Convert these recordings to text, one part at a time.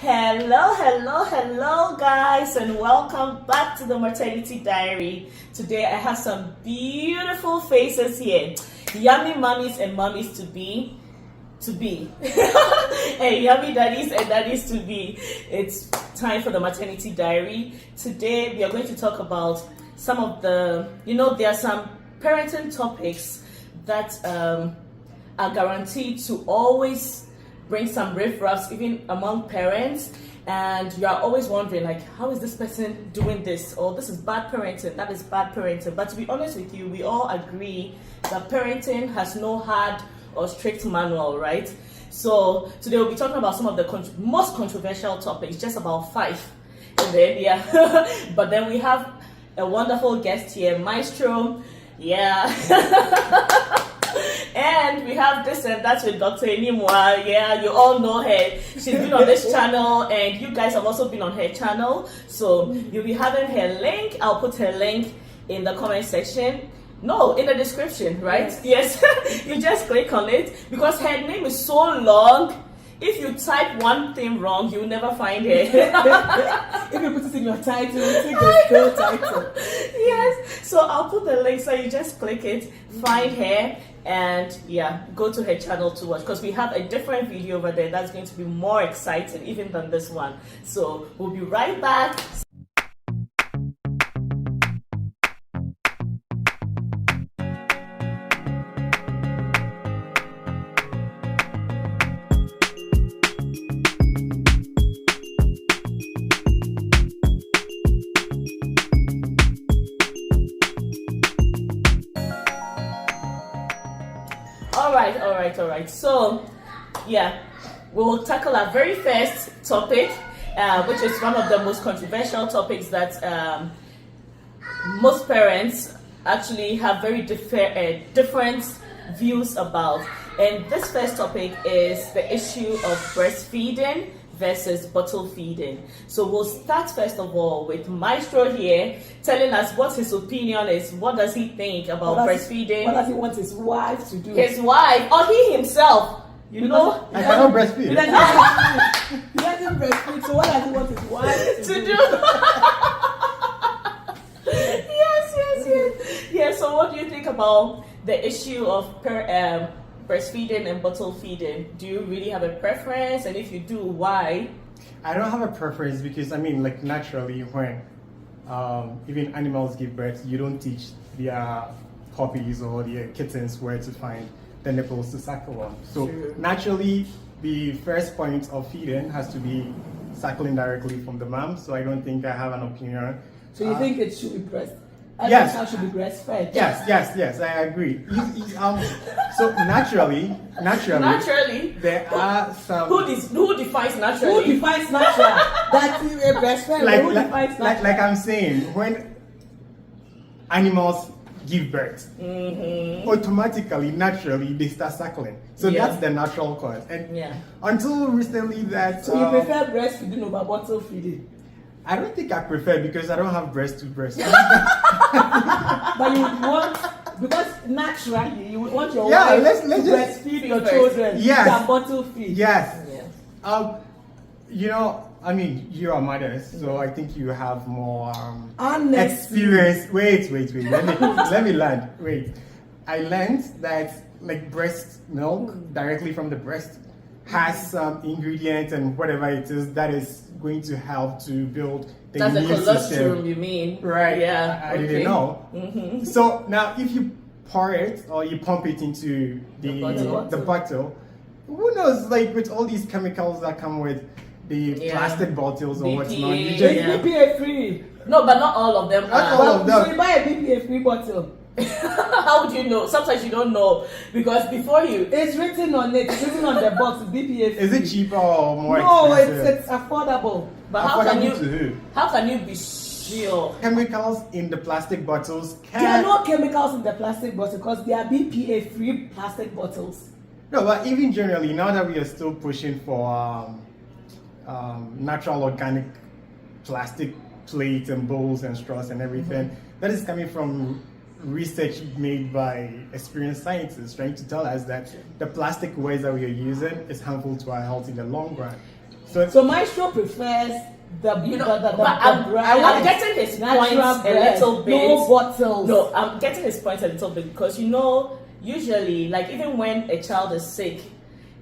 Hello, guys, and welcome back to the Maternity Diary. Today, I have some beautiful faces here, yummy mummies and mummies to be, and yummy daddies and daddies to be. It's time for the Maternity Diary. Today, we are going to talk about some of the, there are some parenting topics that are guaranteed to always bring some riff-raffs even among parents, and you are always wondering, like, how is this person doing this, or this is bad parenting, that is bad parenting. But to be honest with you, we all agree that parenting has no hard or strict manual, right? So today we'll be talking about some of the most controversial topics, just about 5, and then but then we have a wonderful guest here, Maestro. And we have this and that with Dr. Enimwa. Yeah, you all know her. She's been on this channel, and you guys have also been on her channel. So you'll be having her link. I'll put her link in the comment section. No, in the description, right? Yes. You just click on it because her name is so long. If you type one thing wrong, you'll never find her. If you put it in your title, you think there's no title. Yes. So I'll put the link, so you just click it, find her, and go to her channel to watch, because we have a different video over there that's going to be more exciting even than this one. So we'll be right back. All right. So, we will tackle our very first topic, which is one of the most controversial topics that most parents actually have very different views about. And this first topic is the issue of breastfeeding versus bottle feeding. So we'll start first of all with Maestro here, telling us what his opinion is. What does he think about breastfeeding? What does he want his wife to do? His wife, or he himself? I cannot breastfeed. He doesn't breastfeed, so what does he want his wife to do? Yes. So what do you think about the issue of breastfeeding and bottle feeding? Do you really have a preference? And if you do, why? I don't have a preference because, naturally, when even animals give birth, you don't teach their puppies or their kittens where to find the nipples to suckle on. So naturally, the first point of feeding has to be suckling directly from the mom. So I don't think I have an opinion. So you think it should be breast? Yes. It should be breastfed. Yes, I agree. So naturally, there are some. Who defines naturally? Who defines natural? That's a breastfed. Who defines natural? Like I'm saying, when animals give birth, automatically, naturally, they start suckling. So that's the natural cause. And until recently, that. So you prefer breastfeeding over bottle feeding? I don't think I prefer, because I don't have breast to breast. But you would want, because naturally you would want your wife let's to just breastfeed your children than bottle feed. Yes. You are mothers, so I think you have more experience. Wait. Let me land. Wait. I learned that breast milk directly from the breast has some ingredients and whatever it is that is going to help to build the immune system. That's the colostrum, you mean? Right. Yeah. I didn't know. So now, if you pour it or you pump it into the bottle, who knows? With all these chemicals that come with the plastic bottles or what's not, it's BPA free. No, but not all of them. Not all of them. So you buy a BPA free bottle. How would you know? Sometimes you don't know, because before you, it's written on it. It's written on the box. BPA free. Is it cheaper or more expensive? No, it's affordable. But how can you be sure? Chemicals in the plastic bottles There are no chemicals in the plastic bottle because they are BPA free plastic bottles. No, but even generally, now that we are still pushing for natural organic plastic plates and bowls and straws and everything, that is coming from research made by experienced scientists trying to tell us that the plastic waste that we are using is harmful to our health in the long run. So Maestro prefers the I'm getting his points a little bit. No bottles. No, I'm getting his points a little bit because usually, like even when a child is sick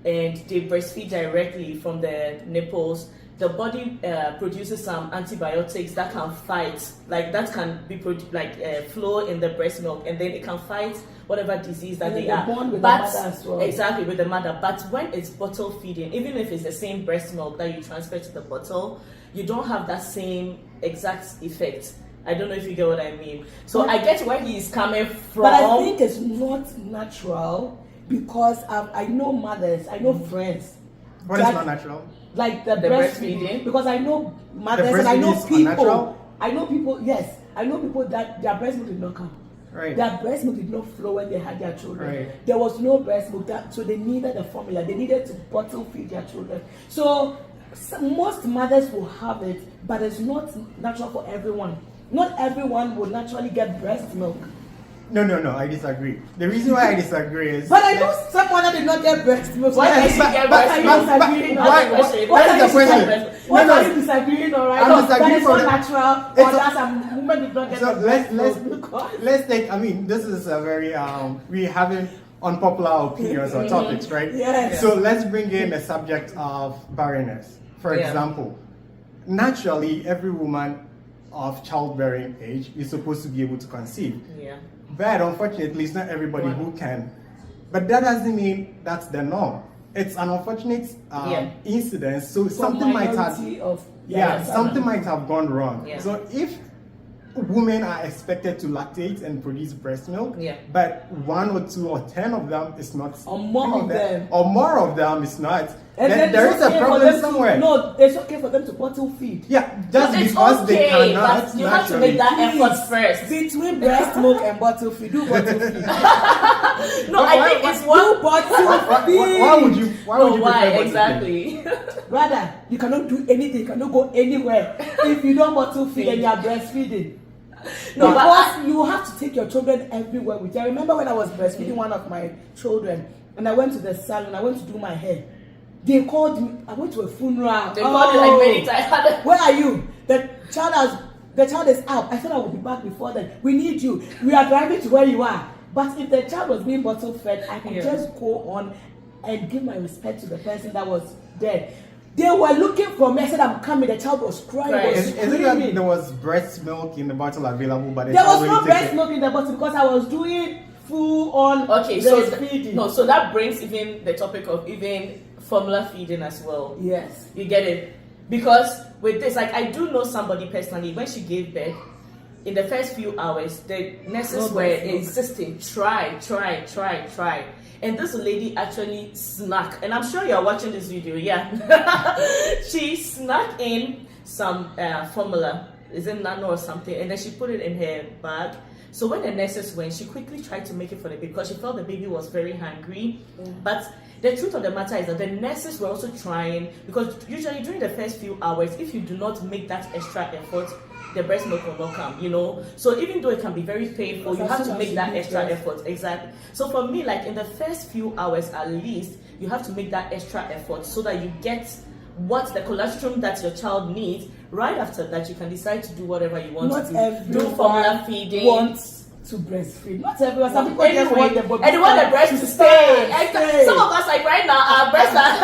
and they breastfeed directly from the nipples, the body produces some antibiotics that can fight, like that can be flow in the breast milk, and then it can fight whatever disease that they are. Born with the mother as well. Exactly, with the mother. But when it's bottle feeding, even if it's the same breast milk that you transfer to the bottle, you don't have that same exact effect. I don't know if you get what I mean. So I get where he is coming from. But I think it's not natural because I know mothers, I know friends. What is not natural? Like the breastfeeding. Because I know mothers and I know people. Unnatural? I know people, yes. I know people that their breast milk did not come. Right. Their breast milk did not flow when they had their children. Right. There was no breast milk, so they needed a formula. They needed to bottle feed their children. So most mothers will have it, but it's not natural for everyone. Not everyone will naturally get breast milk. No, I disagree. The reason why I disagree is... But I know someone that did not get breast milk. Why What are you disagreeing, all right? I'm disagreeing for for natural, or that some women did not get breast milk. Let's take, this is a very, we're having unpopular opinions or topics, right? Yes. So let's bring in the subject of barrenness. For example, naturally, every woman of childbearing age is supposed to be able to conceive. Yeah. But unfortunately, it's not everybody who can. But that doesn't mean that's the norm. It's an unfortunate incident, so something might have something might have gone wrong. Yeah. So if women are expected to lactate and produce breast milk, but 1 or 2 or 10 of them is not, or more of them is not, and then there is a problem somewhere. No, it's okay for them to bottle feed. Yeah, just because they cannot. But you have to make that effort first. Between breast milk and bottle feed, do bottle feed. No, I think it's one bottle feed. Why would you? Why exactly? Rather, you cannot do anything, you cannot go anywhere if you don't bottle feed and you are breastfeeding. No, because you have to take your children everywhere with you. I remember when I was breastfeeding one of my children and I went to the salon, I went to do my hair. They called me, I went to a funeral. They called you like many times. Where are you? The child is out. I thought I would be back before then. We need you. We are driving to where you are. But if the child was being bottle fed, I could just go on and give my respect to the person that was dead. They were looking for me. I said, I'm coming. The child was crying. Right. Was Is it that there was breast milk in the bottle available, but there was no breast milk in the bottle because I was doing full on breastfeeding. So that brings even the topic of even formula feeding as well. Yes. You get it? Because with this, like I do know somebody personally, when she gave birth, in the first few hours, the nurses were insisting, try. And this lady actually snuck, and I'm sure you're watching this video, she snuck in some formula, is it nano or something, and then she put it in her bag. So when the nurses went, she quickly tried to make it for the baby because she felt the baby was very hungry. But the truth of the matter is that the nurses were also trying, because usually during the first few hours, if you do not make that extra effort, the breast milk will not come, So even though it can be very painful, you have to make that extra effort. Exactly. So for me, like in the first few hours at least, you have to make that extra effort so that you get what the colostrum that your child needs. Right after that, you can decide to do whatever you want to do. Do formula feeding. Wants to breastfeed. Not everyone. Some people just want the body. And they want the breast to stay. Some of us, like right now, our breasts are...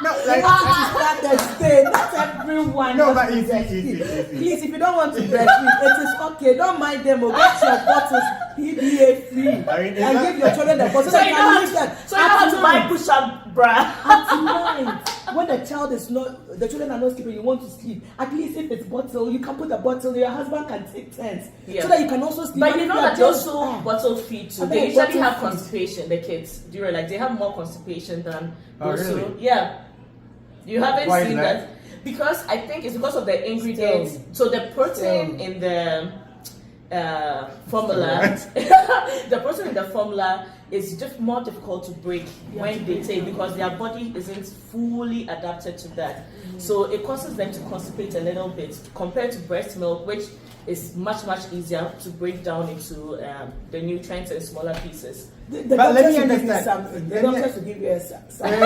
No, like not everyone. No, but easy. Please, if you don't want to breastfeed, it is okay. Don't mind them. Or get your bottles PDA free and give your children the bottles. So you don't have to buy push-up bra. At night, when the child is not, the children are not sleeping, you want to sleep. At least if it's bottle, you can put the bottle. Your husband can take turns so that you can also sleep. But you know that they also bottle feed too. They usually have constipation. The kids, do you realize they have more constipation than those who? Yeah. You haven't seen that? Because I think it's because of the ingredients. So the protein in the formula, the protein in the formula is just more difficult to break when they take, because their body isn't fully adapted to that. So it causes them to constipate a little bit compared to breast milk, which is much easier to break down into the nutrients in smaller pieces. The doctors will give you something. The doctors will give you something.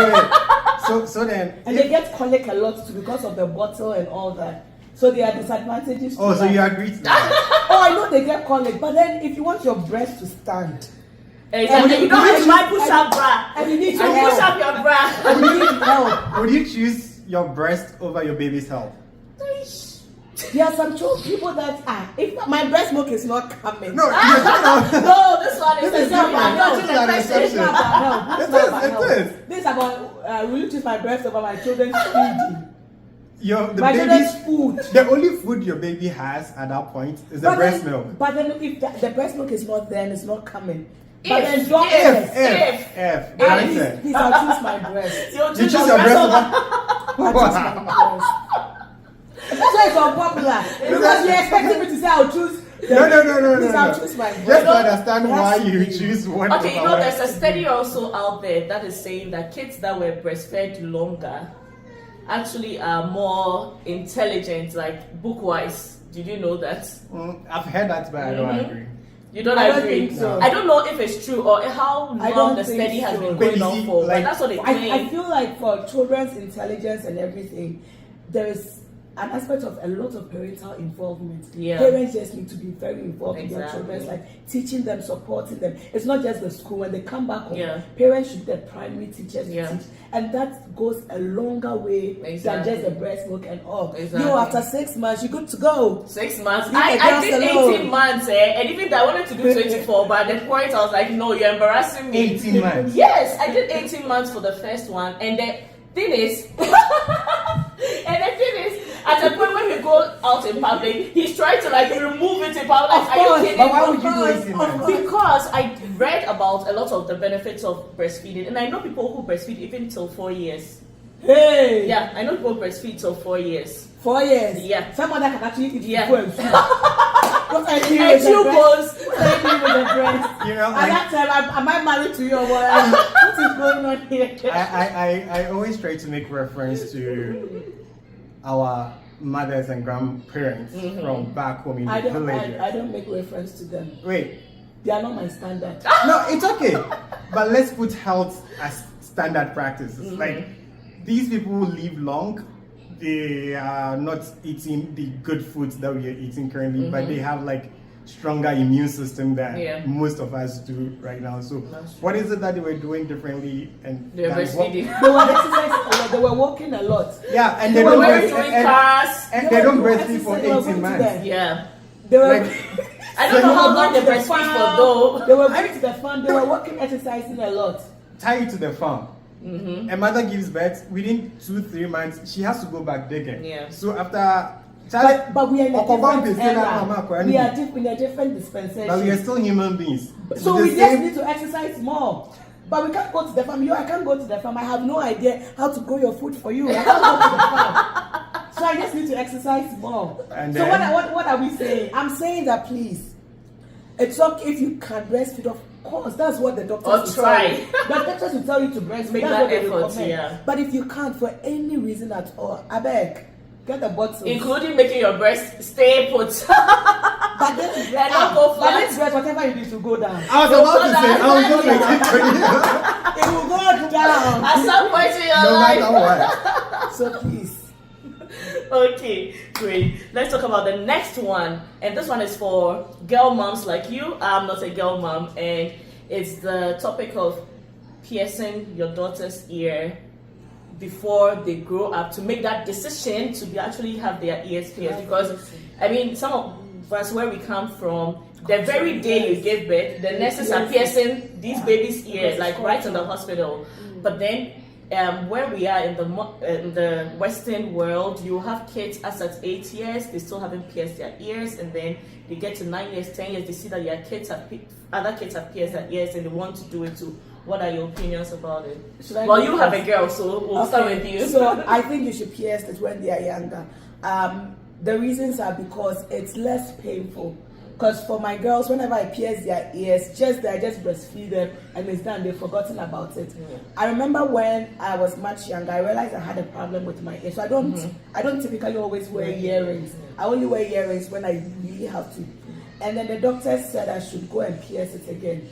So then. And they get colic a lot too because of the bottle and all that. So there are disadvantages. Oh, so you agree to that? Oh, I know they get colic, but then if you want your breast to stand, exactly. You don't have to buy push-up bra. and you need to And push up your bra. and you need help. Would you choose your breast over your baby's health? There are some people that if my breast milk is not coming. No, you're talking about. No, this one is This is not about health. This is an This is exception. not about health. This is not about It health. is. This is about will you choose my breast over my children's feeding? The My children's baby's food. The only food your baby has at that point is the breast milk. But then if the breast milk is not there and it's not coming. If, But then if, doctors. If. Please, I'll choose my breast. You You choose your breast over. I'll choose my breast. So it's unpopular. Because you're expecting me to say I'll choose. No. Please, I'll choose my Just breast. to understand It why has to you be. choose one. Okay, you over know, one. there's a study also out there that is saying that kids that were breastfed longer actually are more intelligent, like book-wise. Did you know that? I've heard that, but I don't agree. You don't I don't agree? think so. I don't know if it's true or how I long don't the think study has so. been But going you on see, for, but like- that's what they claim. I feel like for children's intelligence and everything, there is an aspect of a lot of parental involvement. Yeah. Parents just need to be very involved in their Exactly. children, like teaching them, supporting them. It's not just the school. When they come back home, Yeah. parents should be the primary teachers to Yeah. teach. And that goes a longer way Exactly. than just the breast milk and all. Exactly. You, after 6 months, you're good to go. 6 months. Leave the I girls did alone. 18 months, and even though I wanted to do 24, but at the point I was like, no, you're embarrassing me. 18 months. Yes, I did 18 months for the first one, and the thing is, at the point when we go out in public, he's trying to like remove it in public. Of Are you course, kidding? But why would you Of do course, 18 of months? course. Because I read about a lot of the benefits of breastfeeding, and I know people who breastfeed even till 4 years. Hey! Yeah, I know people breastfeed till 4 years. 4 years. Yeah. Someone that can actually eat Yeah. fufu and soup. What I do And with the two breast? bones. What I do with the breast? You know, At like, that time, am I married to you or what? What is going on here? I always try to make reference to our mothers and grandparents from back home in I the don't, villages. I don't make reference to them. Wait, They are not my standard. no, it's okay. But let's put health as standard practices. Like, these people who live long, they are not eating the good foods that we are eating currently, but they have like stronger immune system than most of us do right now. So what is it that they were doing differently? And They're than what- breastfeeding. They were exercising a lot. They were walking a lot. Yeah, and They they were don't We're breast- doing and- cars. and They they were don't doing breastfeed for exercise, they were 18 going to months. the- Yeah. They were. Like- I don't know how long they to the breastfeed for farm. though. They were going to the farm. They were walking, exercising a lot. Tie you to the farm. A mother gives birth within 2-3 months. She has to go back digging. Yeah. So after, But we are in a Okobam different is saying that era. mama kwa We are ni. in a different dispensation. But we are still human beings. So With we the just same- need to exercise more. But we can't go to the farm. I can't go to the farm. I have no idea how to grow your food for you. I can't go to the farm. So I just need to exercise more. And So then- what are we saying? I'm saying that please, it's okay if you can breastfeed. Of course, that's what the doctors Or will try. tell you. The doctors will tell you to breastfeed. Make That's that what they effort, recommend. yeah. But if you can't for any reason at all, I beg, get a bottle. Including making your breast stay put. But this And not go but flat. this breast, whatever you do to go down. I was So about to go say, down. I was just like, for you. It will go down. At some point in your No life. matter what. So please. Okay, great. Let's talk about the next one. And this one is for girl moms like you. I'm not a girl mom. And it's the topic of piercing your daughter's ear before they grow up, to make that decision to be actually have their ears pierced. Because, I mean, some of us where we come from, the very day you give birth, the nurses are piercing these babies' ears, like right in the hospital. But then where we are in the Western world, you have kids as at 8 years, they still haven't pierced their ears, and then they get to 9 years, 10 years, they see that their kids have other kids have pierced their ears, and they want to do it too. What are your opinions about it? Should I Well, go you have a first? girl, so we'll start with you. So I think you should pierce it when they are younger. The reasons are because it's less painful. Because for my girls, whenever I pierce their ears, I just breastfeed them and it's done. They've forgotten about it. Yeah. I remember when I was much younger, I realized I had a problem with my ears. So I don't typically always wear earrings. I only wear earrings when I really have to. And then the doctor said I should go and pierce it again.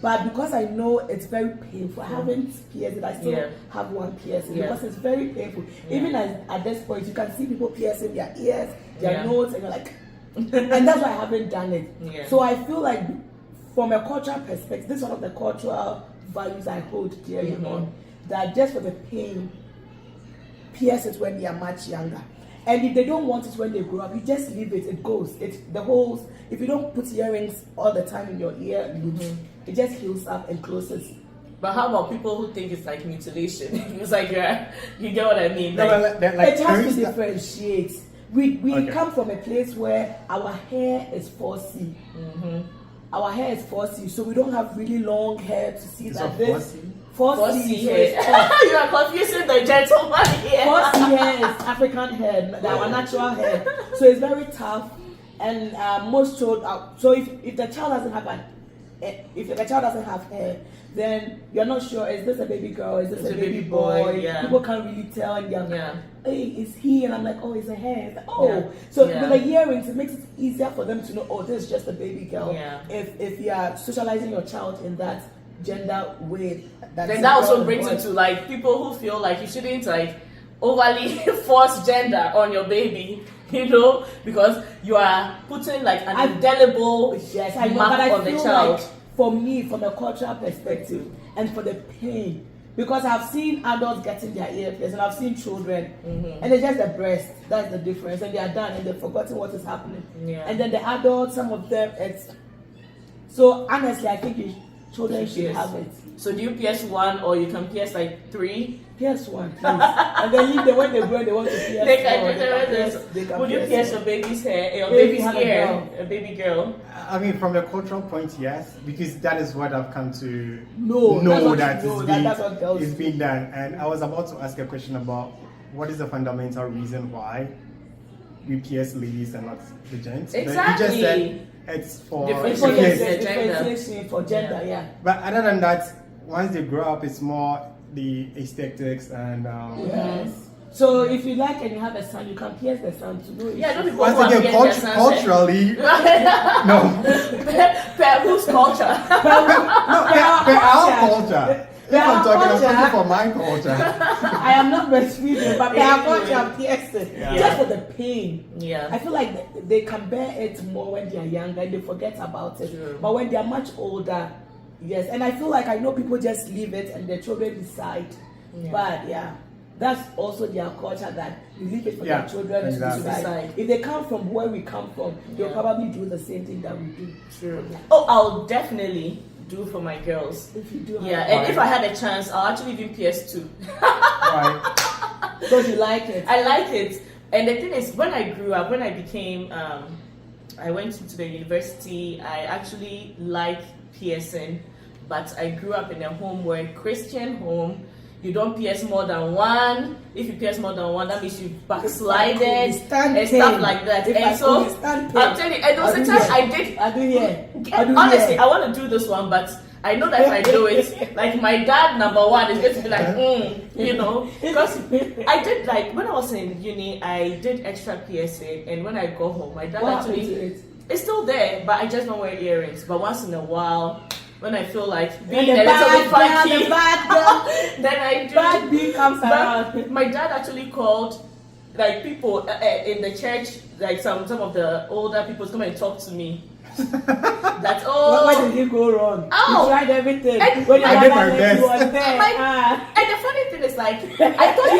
But because I know it's very painful, I haven't pierced it. I still have one piercing because it's very painful. Even at this point, you can see people piercing their ears, their nose, and you're like, and that's why I haven't done it. Yeah. So I feel like from a cultural perspective, this is one of the cultural values I hold dearly on, that just for the pain, pierce it when they are much younger. And if they don't want it when they grow up, you just leave it. It goes. The holes. If you don't put earrings all the time in your ear, it just heals up and closes. But how about people who think it's like mutilation? It's like, you get what I mean? No, Like, it has to differentiate. We come from a place where our hair is 4C. Our hair is 4C, so we don't have really long hair to see that this 4C hair. You are confusing the gentleman here. 4C hair is African hair, our natural hair. So it's very tough, and most children. So if the child doesn't have hair, then you're not sure, is this a baby girl, is this a baby boy? Yeah. People can't really tell, and they're hey, is he? And I'm like, oh, it's a hair. Like, oh, so with the earrings, it makes it easier for them to know, oh, this is just a baby girl. Yeah. If you are socializing your child in that gender way, then that also brings it to like people who feel like you shouldn't like overly force gender on your baby, you know, because you are putting like an indelible mark on the child. Like, for me, from a cultural perspective, and for the pain, because I've seen adults getting their ear pierced, and I've seen children, and it's just the breast. That's the difference, and they are done, and they've forgotten what is happening. And then the adults, some of them, it's so honestly, I think children should have it. So do you pierce one, or you can pierce like 3? Pierce one, please. And then when they grow, they want to pierce. Would you pierce your baby's hair, your baby's ear, a baby girl? I mean, from a cultural point, yes, because that is what I've come to know that it's being done. And I was about to ask a question about what is the fundamental reason why we pierce ladies and not the gents. Exactly. But you just said it's for differentiation for gender, yeah. But other than that, once they grow up, it's more the aesthetics and yes. So if you like and you have a son, you can pierce the son to know. Yeah, don't be once again, culturally, no. Whose culture? Our culture. If I'm talking for my culture. I am not breastfeeding, but our culture piercing just for the pain. Yeah. I feel like they can bear it more when they are younger and they forget about it. True. But when they are much older, yes. And I feel like I know people just leave it and their children decide. But that's also their culture, that you leave it for their children to decide. If they come from where we come from, they'll probably do the same thing that we do. True. Oh, I'll definitely do for my girls. If you do, and if I had a chance, I'll actually even pierce 2. Right. Because you like it. I like it, and the thing is, when I grew up, when I became, I went into the university. I actually like piercing, but I grew up in a home where Christian home. You don't pierce more than one. If you pierce more than one, that means you backslided and stuff like that. And so I'm telling you, and there was a time I did. Honestly, I want to do this one, but I know that if I do it, like my dad, number one, is going to be like, you know, because I did, like when I was in uni, I did extra piercing, and when I go home, my dad it's still there, but I just don't wear earrings. But once in a while, when I feel like being a little bit funky, then I do. Bad B comes around. My dad actually called like people in the church, like some of the older people, come and talk to me. That where did you go wrong? Oh, you tried everything. And, when I did my best. And the funny thing is, like, I thought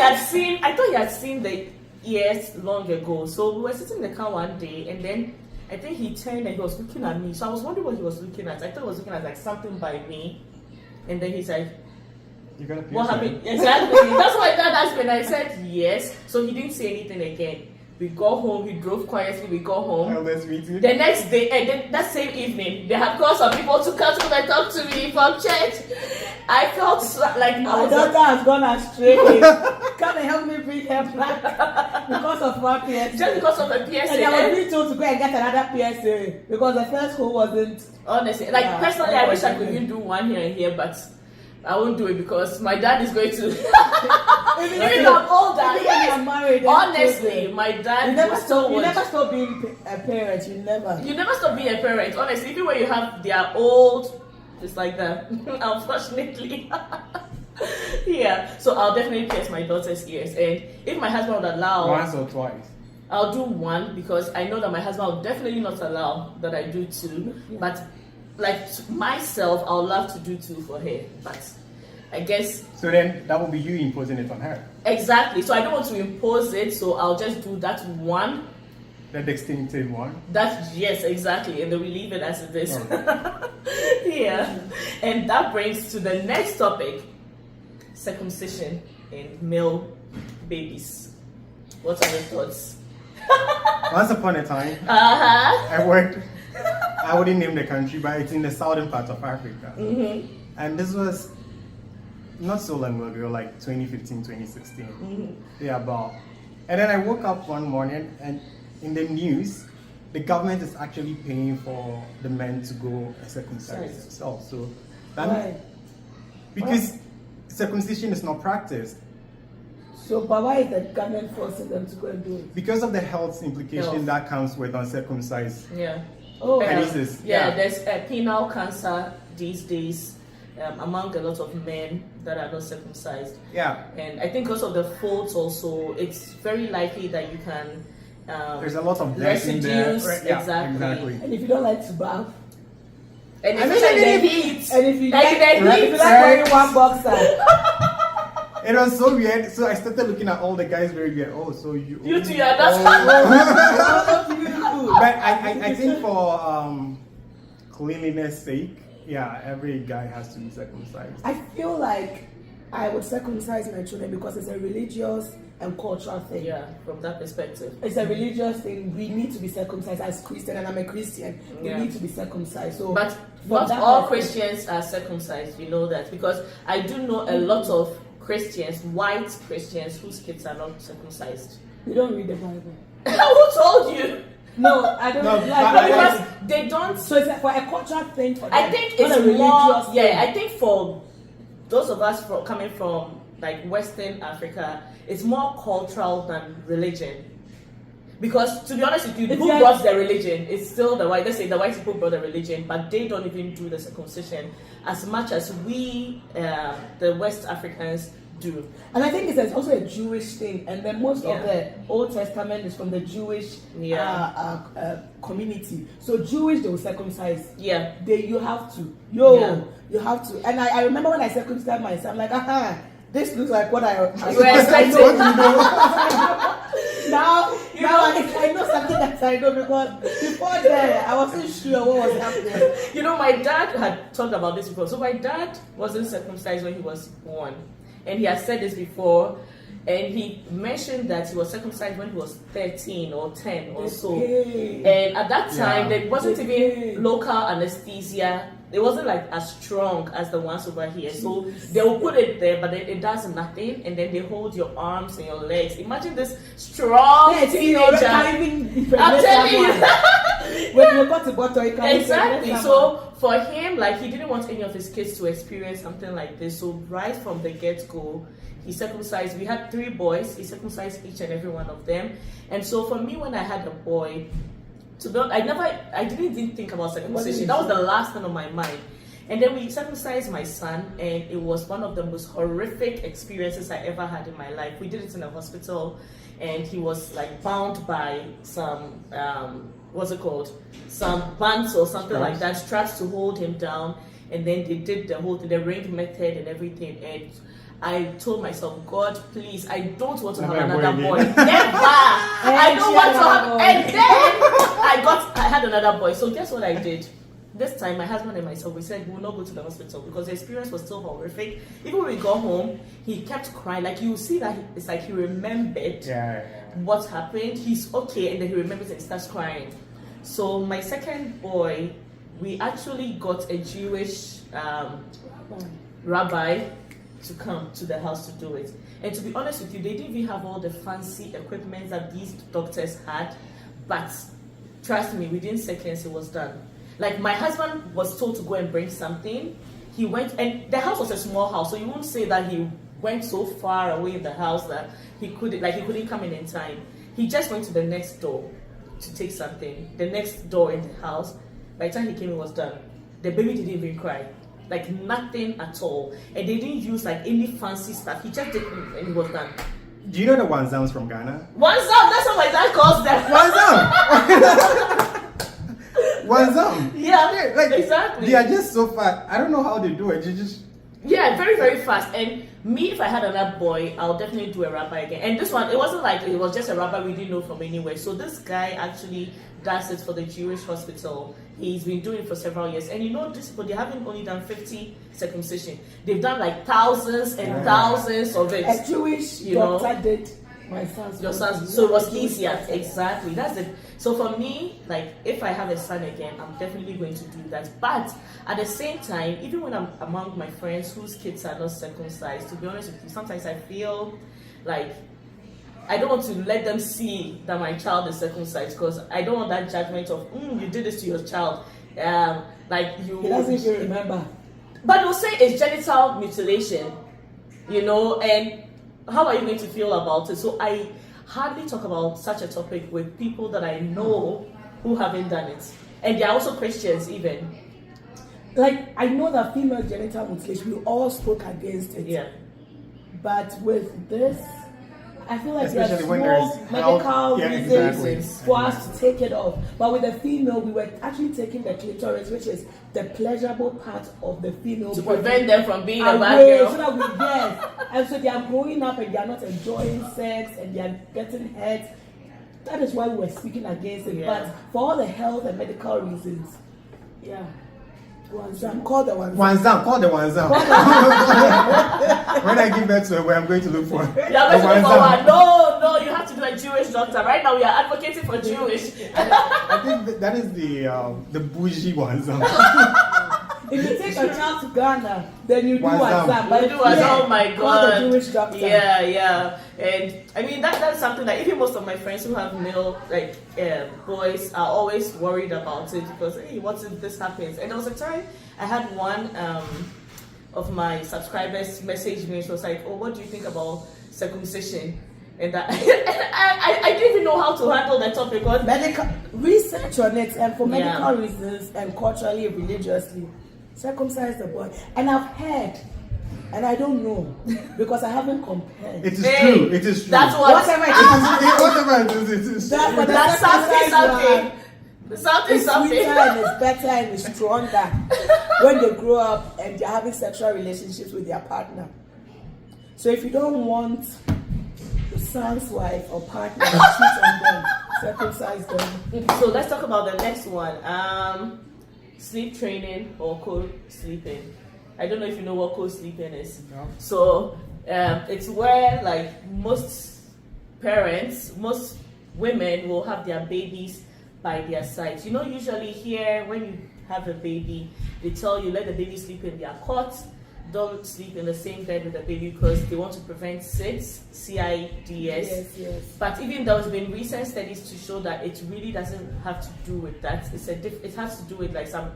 he had seen the ears long ago. So we were sitting in the car one day, and then I think he turned and he was looking at me. So I was wondering what he was looking at. I thought he was looking at like something by me. And then he's like, "You gotta what happened?" Exactly. That's why Dad asked me, and I said yes. So he didn't say anything again. We got home, he drove quietly, we got home. The next day, and then that same evening, they had called some people to come and talk to me from church. I felt like my daughter has gone astray. Come and help me bring her back because of one PSA. Just because of a PSA. And I was being told to go and get another PSA because the first hole wasn't. Honestly, like personally, I wish I could even do one here and here, but I won't do it because my dad is going to. Even though I'm older, yes. Married, honestly, my dad you never stop being a parent. You never stop being a parent. Honestly, even when you have their old Just like that, unfortunately. Yeah, so I'll definitely pierce my daughter's ears. And if my husband would allow... Once or twice? I'll do one, because I know that my husband will definitely not allow that I do two. Yeah. But like myself, I would love to do two for her. But I guess... So then that will be you imposing it on her? Exactly. So I don't want to impose it, so I'll just do that one. The distinctive one? Yes, exactly. And then we leave it as it is. Oh. Yeah. And that brings to the next topic, circumcision in male babies. What are your thoughts? Once upon a time, Uh-huh. I wouldn't name the country, but it's in the southern part of Africa. Mm-hmm. And this was not so long ago, like 2015, 2016. Mm-hmm. Yeah, about. And then I woke up one morning and in the news, the government is actually paying for the men to go and circumcise themselves. So Why? because circumcision is not practiced. So, but why is the government forcing them to go and do it? Because of the health implication Health. that comes with uncircumcised Yeah. Oh, penises. Yeah, there's penile cancer these days among a lot of men that are not circumcised. Yeah. And I think because of the folds also, it's very likely that you can... There's a lot of dirt in there. residues, Right, yeah, exactly. and if you don't like to bath, And and especially if- the heat. and if you Like like, the if heat. you like wearing one boxer, It was so weird. So I started looking at all the guys very weird. Oh, so you. You two are not... But I think for cleanliness sake, yeah, every guy has to be circumcised. I feel like I would circumcise my children because it's a religious and cultural thing. Yeah, from that perspective. It's a religious thing. We need to be circumcised as Christian, and I'm a Christian. We Yeah. need to be circumcised. So, But from not that all perspective- Christians are circumcised, you know that, because I do know a lot of Christians, white Christians, whose kids are not circumcised. We don't read the Bible. Who told you? No, I don't. No, like, but Because they don't. so it's for a cultural thing for them. I think not it's a religious more. thing. Yeah, I think for those of us coming from like Western Africa, it's more cultural than religion. Because to be honest with you, It's who like- brought the religion? It's still the white. Let's say the white people brought the religion, but they don't even do the circumcision as much as we, the West Africans, do. And I think it's also a Jewish thing, and then most Yeah. of the Old Testament is from the Jewish Yeah. community. So Jewish, they will circumcise. Yeah. You have to. Yeah. You have to. And I remember when I circumcised myself, I'm like, this looks like what I You were expecting. now You now know- I know something that I know, because before then I wasn't sure what was happening. You know, my dad had talked about this before. So my dad wasn't circumcised when he was born. And he has said this before. And he mentioned that he was circumcised when he was 13 or 10 or so. Okay. And at that time, Yeah. there wasn't Okay. even local anesthesia. It wasn't like as strong as the ones over here. So they will put it there, but it does nothing. And then they hold your arms and your legs. Imagine this strong Yeah, teenager. can't even I'm impregnate telling someone. you. When you got to bottle, you can't Exactly. impregnate So someone. for him, like he didn't want any of his kids to experience something like this. So right from the get-go, he circumcised. We had 3 boys. He circumcised each and every one of them. And so for me, when I had a boy, to be honest, I didn't even think about circumcision. That was the last thing on my mind. And then we circumcised my son, and it was one of the most horrific experiences I ever had in my life. We did it in a hospital, and he was like bound by some what's it called? Some bands or something like that, straps to hold him down. And then they did the whole thing, the ring method and everything. And I told myself, God, please, I don't want to have Never another boy. again. Never. I don't want to have. boy. And then I had another boy. So guess what I did? This time, my husband and myself, we said we will not go to the hospital because the experience was still horrific. Even when we got home, he kept crying. Like you see that it's like he remembered what happened. He's okay, and then he remembers and he starts crying. So my second boy, we actually got a Jewish rabbi to come to the house to do it. And to be honest with you, they didn't even have all the fancy equipment that these doctors had. But trust me, within seconds it was done. Like my husband was told to go and bring something. He went, and the house was a small house, so you won't say that he went so far away in the house that he couldn't come in time. He just went to the next door to take something. The next door in the house. By the time he came, it was done. The baby didn't even cry. like nothing at all, and they didn't use like any fancy stuff. He just did it and it was done. Do you know the wanzams from Ghana? Wanzam, that's what my dad calls them. Wanzam! Wanzam! Yeah, like, exactly. They are just so fast. I don't know how they do it. You just... Yeah, very, very fast. And me, if I had another boy, I'll definitely do a rabbi again. And this one, it wasn't like it was just a rabbi we didn't know from anywhere. So this guy actually does it for the Jewish hospital. He's been doing it for several years. And you know, this people, they haven't only done 50 circumcision. They've done like thousands and thousands of it. A Jewish doctor did my son's. Your son's, so it was easier. Exactly. That's it. So for me, like if I have a son again, I'm definitely going to do that. But at the same time, even when I'm among my friends whose kids are not circumcised, to be honest with you, sometimes I feel like I don't want to let them see that my child is circumcised, because I don't want that judgment of you did this to your child. Like you. He doesn't even remember. But they'll say it's genital mutilation, you know, and how are you going to feel about it? So I hardly talk about such a topic with people that I know who haven't done it, and they're also Christians even. Like, I know that female genital mutilation, we all spoke against it. Yeah. But with this, I feel like there's Especially when more there's medical health. Yeah, reasons exactly. for us to take it off. But with the female, we were actually taking the clitoris, which is the pleasurable part of the female To body, prevent them from being a away, bad girl. so that we and so they are growing up and they are not enjoying sex and they are getting hurt. That is why we were speaking against it. Yeah. But for all the health and medical reasons, yeah. Wanzam, call the Wanzam. Wanzam, call the Wanzam. When I give birth to a boy, I'm going to look for You are going to look for one. No, you have to do a Jewish doctor. Right now, we are advocating for Jewish. I think that is the bougie Wanzam. If you take a child to Ghana, then you do Wanzam. Wanzam. But You do Wanzam, oh my call God. the Jewish doctor. Yeah. And I mean, that's something that even most of my friends who have male boys are always worried about it, because hey, what if this happens? And there was a time I had one of my subscribers message me. She was like, "Oh, what do you think about circumcision?" And that I didn't even know how to handle the topic. Because Medical research on it, and for medical Yeah. reasons and culturally, religiously, circumcise the boy. And I've heard, and I don't know because I haven't compared. It is true. It is true. That's what. Whatever it is, Whatever it is. that, but That's something. it's Something. sweeter and it's better and it's stronger when they grow up and they're having sexual relationships with their partner. So if you don't want your son's wife or partner to cheat on them, circumcise them. So let's talk about the next one. Sleep training or co-sleeping. I don't know if you know what co-sleeping is. No. So it's where like most parents, most women will have their babies by their sides. You know, usually here when you have a baby, they tell you let the baby sleep in their cot. Don't sleep in the same bed with the baby because they want to prevent SIDS, CIDS. Yes. But even there's been recent studies to show that it really doesn't have to do with that. It has to do with like some,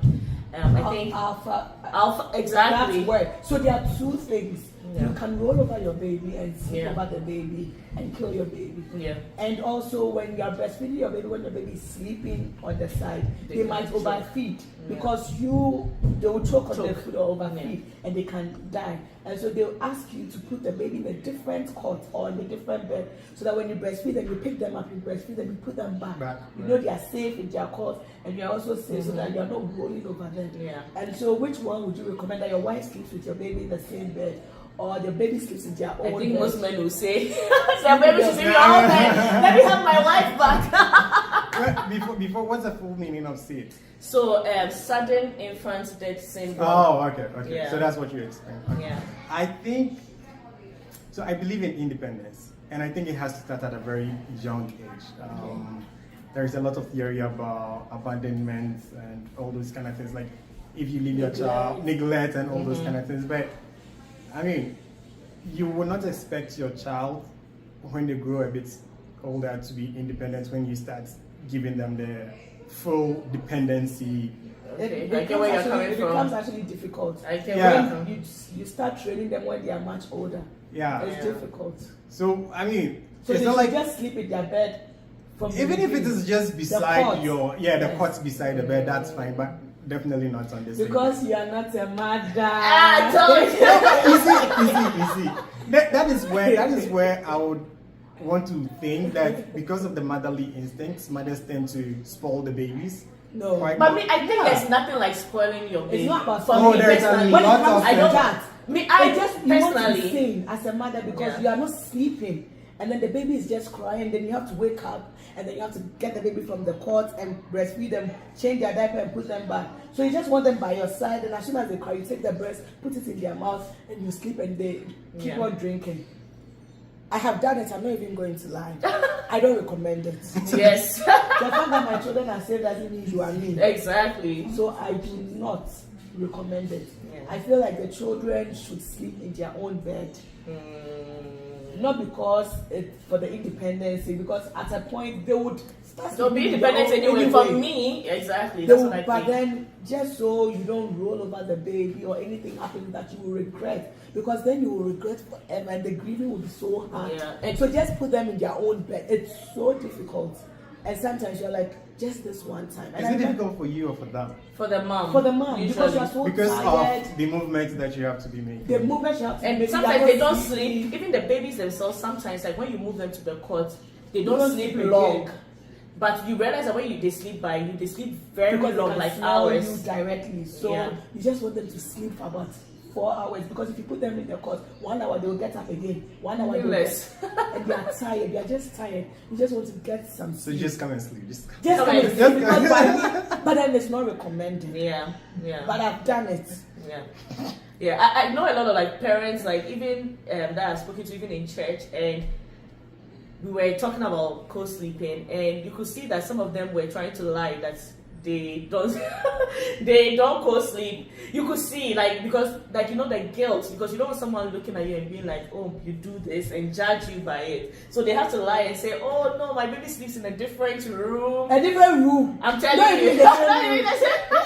I think Alpha. exactly. That's word. So there are two things. Yeah. You can roll over your baby and sleep Yeah. over the baby and kill your baby. Yeah. And also when you are breastfeeding your baby, when your baby is sleeping on the side, They they can might choke. overfeed Yeah. because they will choke on the Choke. food or overfeed and they can die. And so they'll ask you to put the baby in a different cot or in a different bed so that when you breastfeed them, you pick them up, you breastfeed them, you put them back. You know they are safe in their cot and you're also safe so that you're not rolling over them. Yeah. And so which one would you recommend, that your wife sleeps with your baby in the same bed or the baby sleeps in their own I think bed? most men will say, their baby should sleep in your own bed. Let me have my wife back. Before, what's the full meaning of SID? So, sudden infant death syndrome. Oh, okay. Yeah. So that's what you explained. Okay. Yeah. I think, so I believe in independence, and I think it has to start at a very young age. There's a lot of theory about abandonment and all those kind of things, like if you leave your child, neglect and all those kind of things. But, I mean, you will not expect your child, when they grow a bit older, to be independent when you start giving them the full dependency. Okay, It I get where you're coming it from. becomes actually difficult. I get Yeah. where you're When you start training them when they are much older. Yeah. It's difficult. So, I mean, So it's they not should like, just sleep in their bed from the even if it beginning. is just beside cot. the Yes. cot beside the bed, that's fine. But definitely not on this. Because you are not a mother. Easy. That is where I would want to think that because of the motherly instincts, mothers tend to spoil the babies. No. But I think there's nothing like spoiling your baby. It's not about For Oh, me there's a personally, When it lot comes of to I don't. that, Me, I I just you want to be personally. sane as a mother because Yeah. you are not sleeping, and then the baby is just crying. Then you have to wake up, and then you have to get the baby from the cot and breastfeed them, change their diaper, and put them back. So you just want them by your side, and as soon as they cry, you take the breast, put it in their mouth, and you sleep, and they keep Yeah. on drinking. I have done it. I'm not even going to lie. I don't recommend it. Yes. The fact that my children are safe doesn't mean you are me. Exactly. So I do not recommend it. Yeah. I feel like the children should sleep in their own bed. Not because it's for the independency, because at a point they would start So be sleeping in their independent own anyway. For me, exactly. They That's will, what I but think. then just so you don't roll over the baby or anything happens that you will regret, because then you will regret forever and the grieving will be so hard. Yeah. And so just put them in their own bed. It's so difficult, and sometimes you're like, just this one time. And Is I it remember- difficult for you or for them? For the mom. for the mom, because usually. you're so Because tired. of the movements that you have to be making. The movement you have to And make, sometimes you are they not don't sleep. Even the babies themselves, sometimes, like when you move them to the cot, they don't don't sleep sleep long. again. But you realize that when they sleep by you, they sleep very Because they long, can like smell hours. you directly. So Yeah. you just want them to sleep for about 4 hours, because if you put them in the cot, 1 hour they will get up again. 1 hour they will Less. and they are tired. They are just tired. You just want to get some So sleep. just come and sleep. Just Just Come come and and sleep. sleep, because by me, but then it's not recommended. Yeah, yeah. But I've done it. Yeah, yeah. I know a lot of like parents, like even that I've spoken to even in church, and we were talking about co-sleeping, and you could see that some of them were trying to lie that they don't they don't co-sleep. You could see like, because like, you know, the guilt, because you don't want someone looking at you and being like, oh, you do this, and judge you by it. So they have to lie and say, oh no, my baby sleeps in a different room. A different room. I'm telling Not you. even the same room.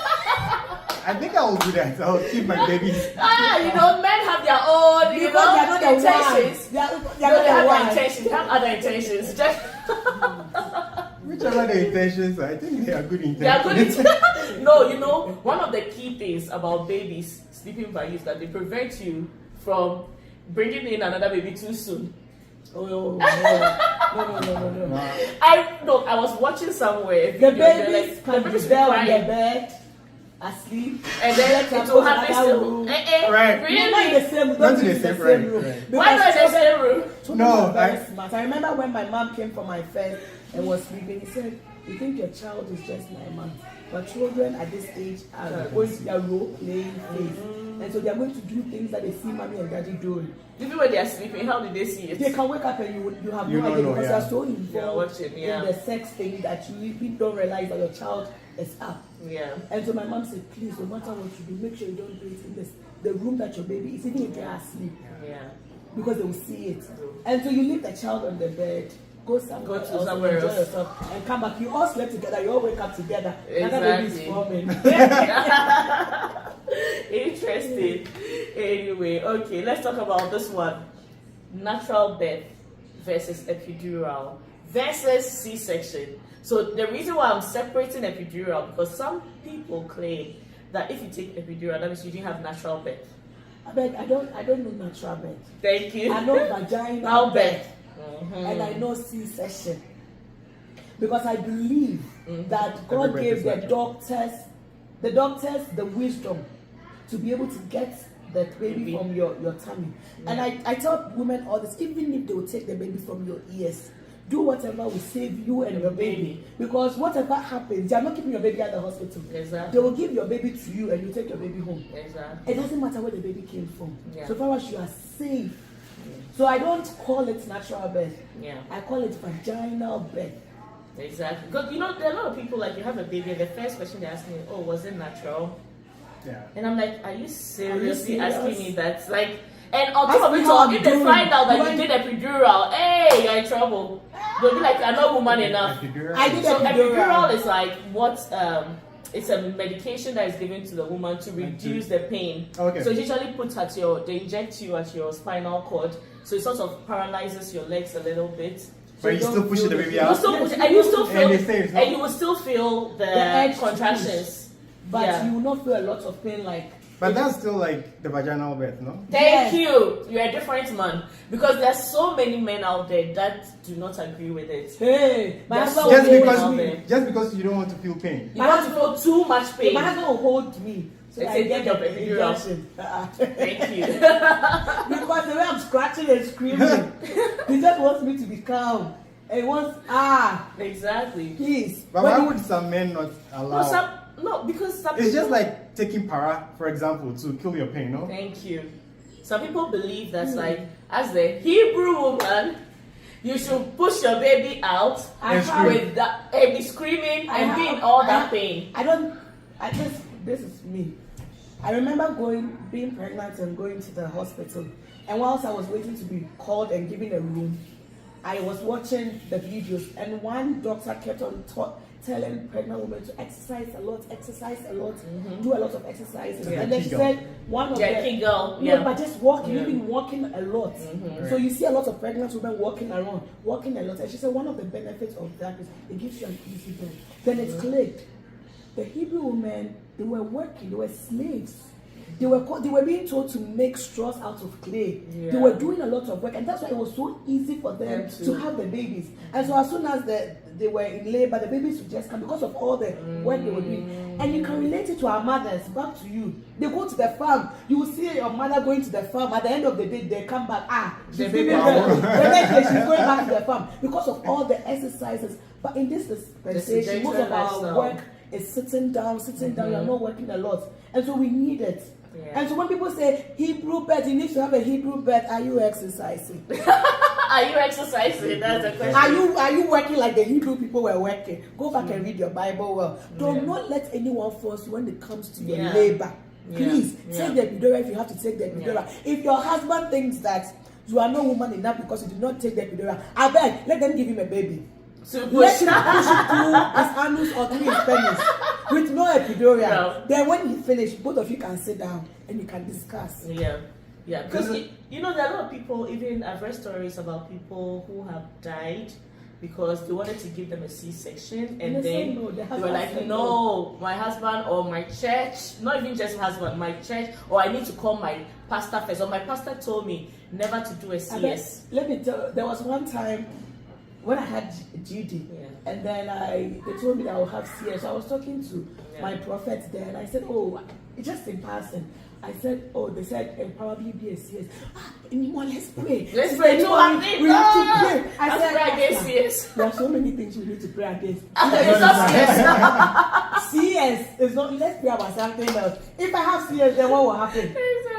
I think I will do that. I'll keep my babies. You know, men have their own, you Because they are know, not the intentions. ones. They are No, not they the have their ones. intentions. They have other intentions. Just Whichever the intentions are, I think they are good intentions. they are good. No, you know, one of the key things about babies sleeping by you is that they prevent you from bringing in another baby too soon. Oh no. I was watching somewhere. a The video, they're babies like, can the be babies there on crying, the bed, asleep, and then it will happen another still. room. Right. Not in Really? the same, Not don't in be the in the same same room, room. right. Why not in the Because same room? children No, are very I- smart. I remember when my mom came for my first and was sleeping, he said, you think your child is just 9 months, but children at this age are going to their role playing phase. And so they are going to do things that they see mommy and daddy doing. Even when they are sleeping, how did they see it? They can wake up and you have You no don't idea, know, because yeah. you are so involved watching, yeah. in the sex thing that you even don't realize that your child is up. Yeah. And so my mom said, please, no matter what you do, make sure you don't do it in the room that your baby is, even if they are asleep, Yeah. because they will see it. And so you leave the child on the bed, go somewhere Go to else, somewhere enjoy else. yourself, and come back. You all slept together, you all wake up together. Another baby is Exactly. forming. Interesting. Anyway, okay, let's talk about this one. Natural birth versus epidural versus C-section. So the reason why I'm separating epidural, because some people claim that if you take epidural, that means you didn't have natural birth. I don't know natural birth. Thank you. I know vaginal Now birth. birth. And I know C-section, because I believe that God Everybody gave is the natural. doctors the wisdom to be able to get the baby Baby. from your tummy. And I tell women all this, even if they will take the baby from your ears, do whatever will save you and your baby, because whatever happens, they are not keeping your baby at the hospital. Exactly. They will give your baby to you and you take your baby home. Exactly. It doesn't matter where the baby came from, Yeah. so far as you are safe. So I don't call it natural birth. Yeah. I call it vaginal birth. Exactly. Because you know, there are a lot of people, like, you have a baby and the first question they ask me, oh, was it natural? Yeah. And I'm like, are you seriously serious? asking me that? Like, and on top Ask of me it how all, I'm if they doing. find out that When- you did epidural, hey, you're in trouble. They'll be like, I'm not woman enough. Epidural? I did So epidural. epidural is like what it's a medication that is given to the woman to reduce the pain. Okay. So it usually puts they inject you at your spinal cord, so it sort of paralyzes your legs a little bit. But you still pushing the baby You out? still push, and you still feel, And they say it's not- and you will still feel the edge to contractions. but you will not feel a lot of pain like. But that's still like the vaginal birth, no? Thank you. You're a different man. Because there's so many men out there that do not agree with it. Hey, my Yes. husband Just will because hold me. just because you don't want to feel pain. You want to feel too much pain. My husband will hold me. So It's I a get job, the a job. injection. Thank you. Because the way I'm scratching and screaming, he just wants me to be calm. And he wants, Exactly. please. But why would some men not allow? Because some It's just people- like taking para, for example, to kill your pain, no? Thank you. Some people believe that's like, as the Hebrew woman, you should push your baby out And scream. with that, be screaming and be in all that pain. This is me. I remember being pregnant and going to the hospital. And whilst I was waiting to be called and given a room, I was watching the videos. And one doctor kept on telling pregnant women to exercise a lot, do a lot of exercises. Yeah. And then she Kegel. said one of Kegel. no, but just walking, Yeah. even walking a lot. So you see a lot of pregnant women walking around, walking a lot. And she said one of the benefits of that is it gives you an easy birth. Then it clicked. The Hebrew women, they were working, they were slaves. They were being told to make straws out of clay. Yeah. They were doing a lot of work, and that's why it was so easy for them Them to to- have the babies. And so as soon as they were in labor, the babies would just come because of all the work they were doing. And you can relate it to our mothers. Back to you, they go to the farm. You will see your mother going to the farm. At the end of the day, they come back. She's The giving baby birth. out. The next day, she's going back to the farm because of all the exercises. But in this dispensation, most of our lifestyle. work is sitting down. You are not working a lot, and so we need it. Yeah. And so when people say Hebrew bed, you need to have a Hebrew bed. Are you exercising? Are you exercising? That's the question. Are you working like the Hebrew people were working? Go back and read your Bible well. Do not let anyone force you when it comes to your labor. Please take the epidural if you have to take the epidural. If your husband thinks that you are not woman enough because you did not take the epidural, I beg, let them give him a baby. So Let him push it through his anus or through his penis with no epidural. No. Then when he finishes, both of you can sit down and you can discuss. Yeah, because you know there are a lot of people. Even I've read stories about people who have died because they wanted to give them a C-section, and And they then said no, the they were husband like, said "No, my husband or my church, not even just husband, my church, or I need to call my pastor first, or my pastor told me never to do a CS." Let me tell you, there was one time when I had GD, and then they told me that I will have CS. So I was talking to my prophet there, and I said, "Oh, it's just in passing." I said, "Oh, they said it'll probably be a CS." Anymore, let's pray. Let's pray. We have to pray. I said, pray against CS. There are so many things we need to pray against. It's not CS. CS is not. Let's pray about something else. If I have CS, then what will happen?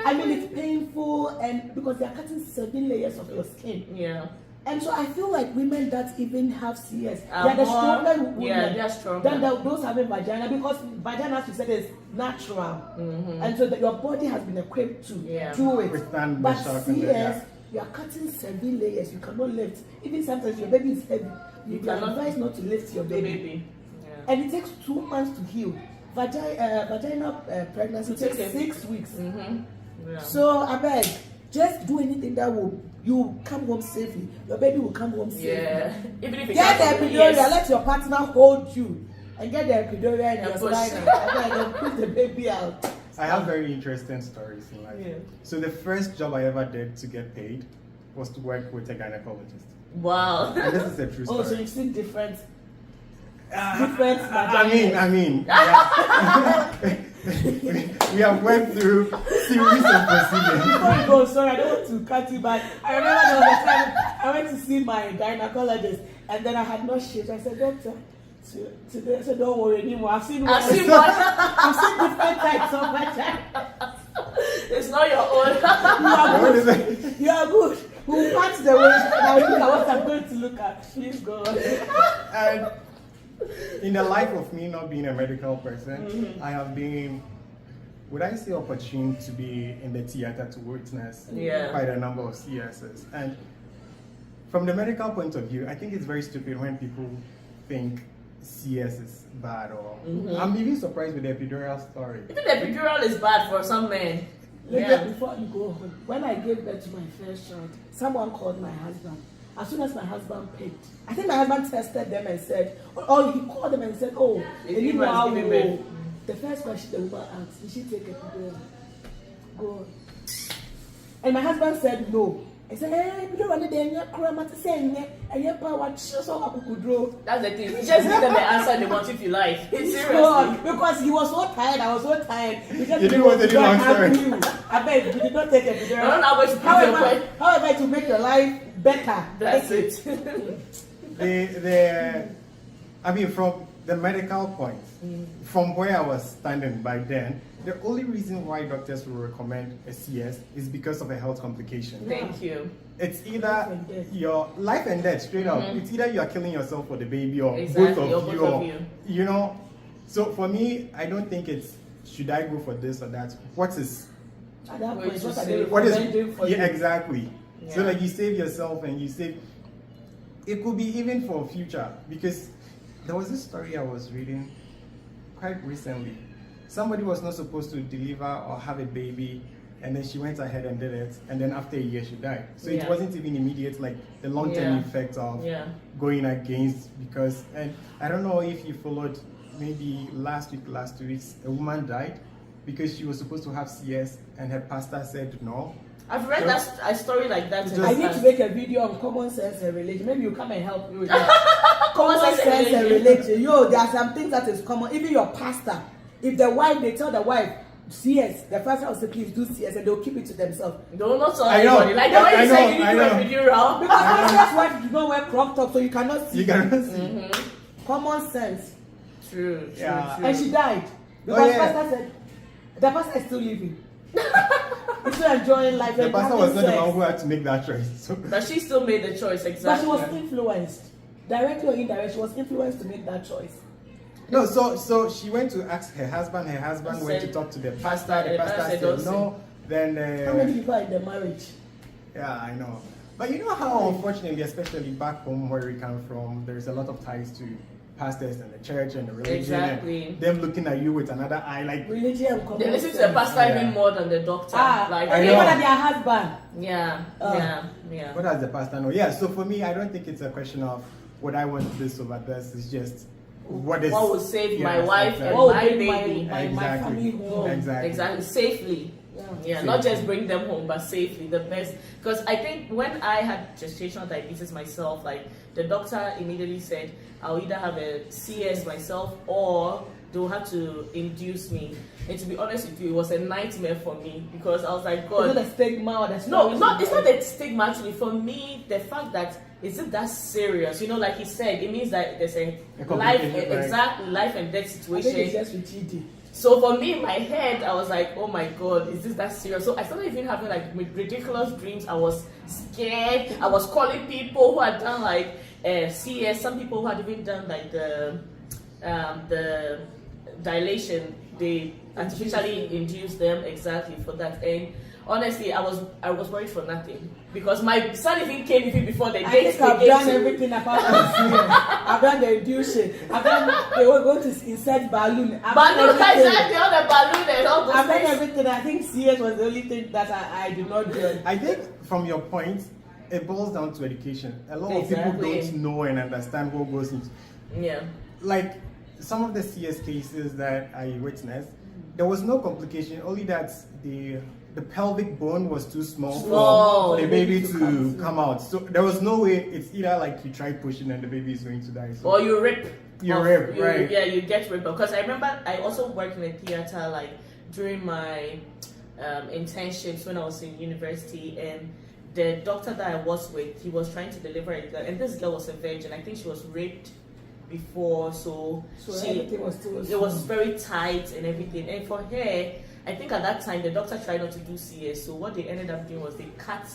I mean, it's painful, and because they are cutting 7 layers of your skin. Yeah. And so I feel like women that even have CS, they Are are the more- stronger women yeah, they are stronger. than those having vagina, because vagina, as you said, is natural, and so that your body has been equipped to do it. Withstand the But shock and the- CS, you are cutting 7 layers. You cannot lift. Even sometimes your baby is heavy. You can cannot- advise not to lift your The baby. baby. Yeah. And it takes 2 months to heal. Vaginal pregnancy It takes takes 6 weeks. Yeah. So I beg, just do anything that will you come home safely. Your baby will come home safely. Yeah. Even if it Get comes the from epidural. years. Let your partner hold you, and get the epidural in And your push. spine and push the baby out. I have very interesting stories in life. Yeah. So the first job I ever did to get paid was to work with a gynecologist. Wow. And this is a true story. Oh, so you've seen different. I mean, we have went through series of proceedings. Before you go, sorry, I don't want to cut you back. I remember there was a time I went to see my gynecologist, and then I had not shaved. I said, "Doctor, today," I said, "Don't worry anymore. I've seen I've seen what? I've seen different types of vagina. It's not your own. What is it? You are good. We'll patch the way, and I'll look at what I'm going to look at. Please go on." And in the life of me not being a medical person, I have been, would I say, opportune to be in the theater to witness quite a number of CSs. And from the medical point of view, I think it's very stupid when people think CS is bad, or I'm even surprised with the epidural story. Even the epidural is bad for some men. Before you go home, when I gave birth to my first child, someone called my husband. As soon as my husband picked, I think my husband tested them and said, he called them and said, "Oh, They give birth, give birth." The first question the woman asked, did she take epidural? Go on. And my husband said no. I said, you don't want to do That's the thing. Just give them the answer they want if you like. Seriously. Because he was so tired, I was so tired. You didn't want to do answer. I beg, you did not take epidural. I don't know how to put your point. However, to make your life better. That's it. I mean, from the medical point, from where I was standing by then, the only reason why doctors will recommend a CS is because of a health complication. Thank you. It's either your life and death, straight up. It's either you are killing yourself for the baby or exactly, both of you. You know. So for me, I don't think it's should I go for this or that. What is? At that point, what is? Yeah, exactly. Yeah. So like you save yourself and you save. It could be even for future because there was this story I was reading quite recently. Somebody was not supposed to deliver or have a baby, and then she went ahead and did it, and then after a year she died. So it wasn't even immediate, like the long-term effect of going against, because, and I don't know if you followed, maybe last 2 weeks, a woman died because she was supposed to have CS, and her pastor said no. I've read a story like that. I need to make a video on common sense and religion. Maybe you come and help me with that. Common sense and religion. There are some things that is common. Even your pastor, if the wife, they tell the wife, CS, the pastor will say, please do CS, and they'll keep it to themselves. They will not tell anybody. Like the way you say you need to wear video round. Because pastor's wife do not wear crop top, so you cannot see. You cannot see. Common sense. True. And she died. Because pastor said, the pastor is still living. He's still enjoying life. The pastor was not the one who had to make that choice. So. But she still made the choice, exactly. But she was influenced. Directly or indirectly, she was influenced to make that choice. No, so she went to ask her husband. Her husband went to talk to the pastor. The pastor said no. Then how many people are in the marriage? Yeah, I know. But you know how, unfortunately, especially back home where we come from, there's a lot of ties to pastors and the church and the religion. Exactly. And them looking at you with another eye, like religion and common they listen to sense. the pastor even more than the doctor. Like I even know. than their husband. Yeah. What does the pastor know? Yeah. So for me, I don't think it's a question of would I want this over this. It's just what will save my wife and what my baby, my family home. Exactly. Safely. Yeah, Safely. Not just bring them home, but safely, the best. Because I think when I had gestational diabetes myself, like the doctor immediately said, I'll either have a CS myself or they'll have to induce me. And to be honest with you, it was a nightmare for me because I was like, God. Is it a stigma or the No, it's not a stigma actually. For me, the fact that is it that serious? Like he said, it means that there's a life, exactly, life and death situation. I think it's just with GD. So for me, in my head, I was like, oh my God, is this that serious? So I started even having like ridiculous dreams. I was scared. I was calling people who had done like CS, some people who had even done like the dilation. They artificially induced them exactly for that. And honestly, I was worried for nothing because my son even came even before the date. I've done everything apart from CS. I've done the induction. I've done. They were going to insert balloon. Exactly, all the balloon and all those I've done things. everything. I think CS was the only thing that I did not do. I think from your point, it boils down to education. A lot of people don't know and understand what goes into. Yeah. Like some of the CS cases that I witnessed, there was no complication. Only that the pelvic bone was too small for the baby to come out. So there was no way. It's either like you try pushing and the baby is going to die. So. Or you rip. Right? Yeah, you get ripped. Because I remember I also worked in a theater like during my internships when I was in university, and the doctor that I was with, he was trying to deliver a girl, and this girl was a virgin. I think she was raped before, so everything was it was very tight and everything. And for her, I think at that time the doctor tried not to do CS, so what they ended up doing was they cut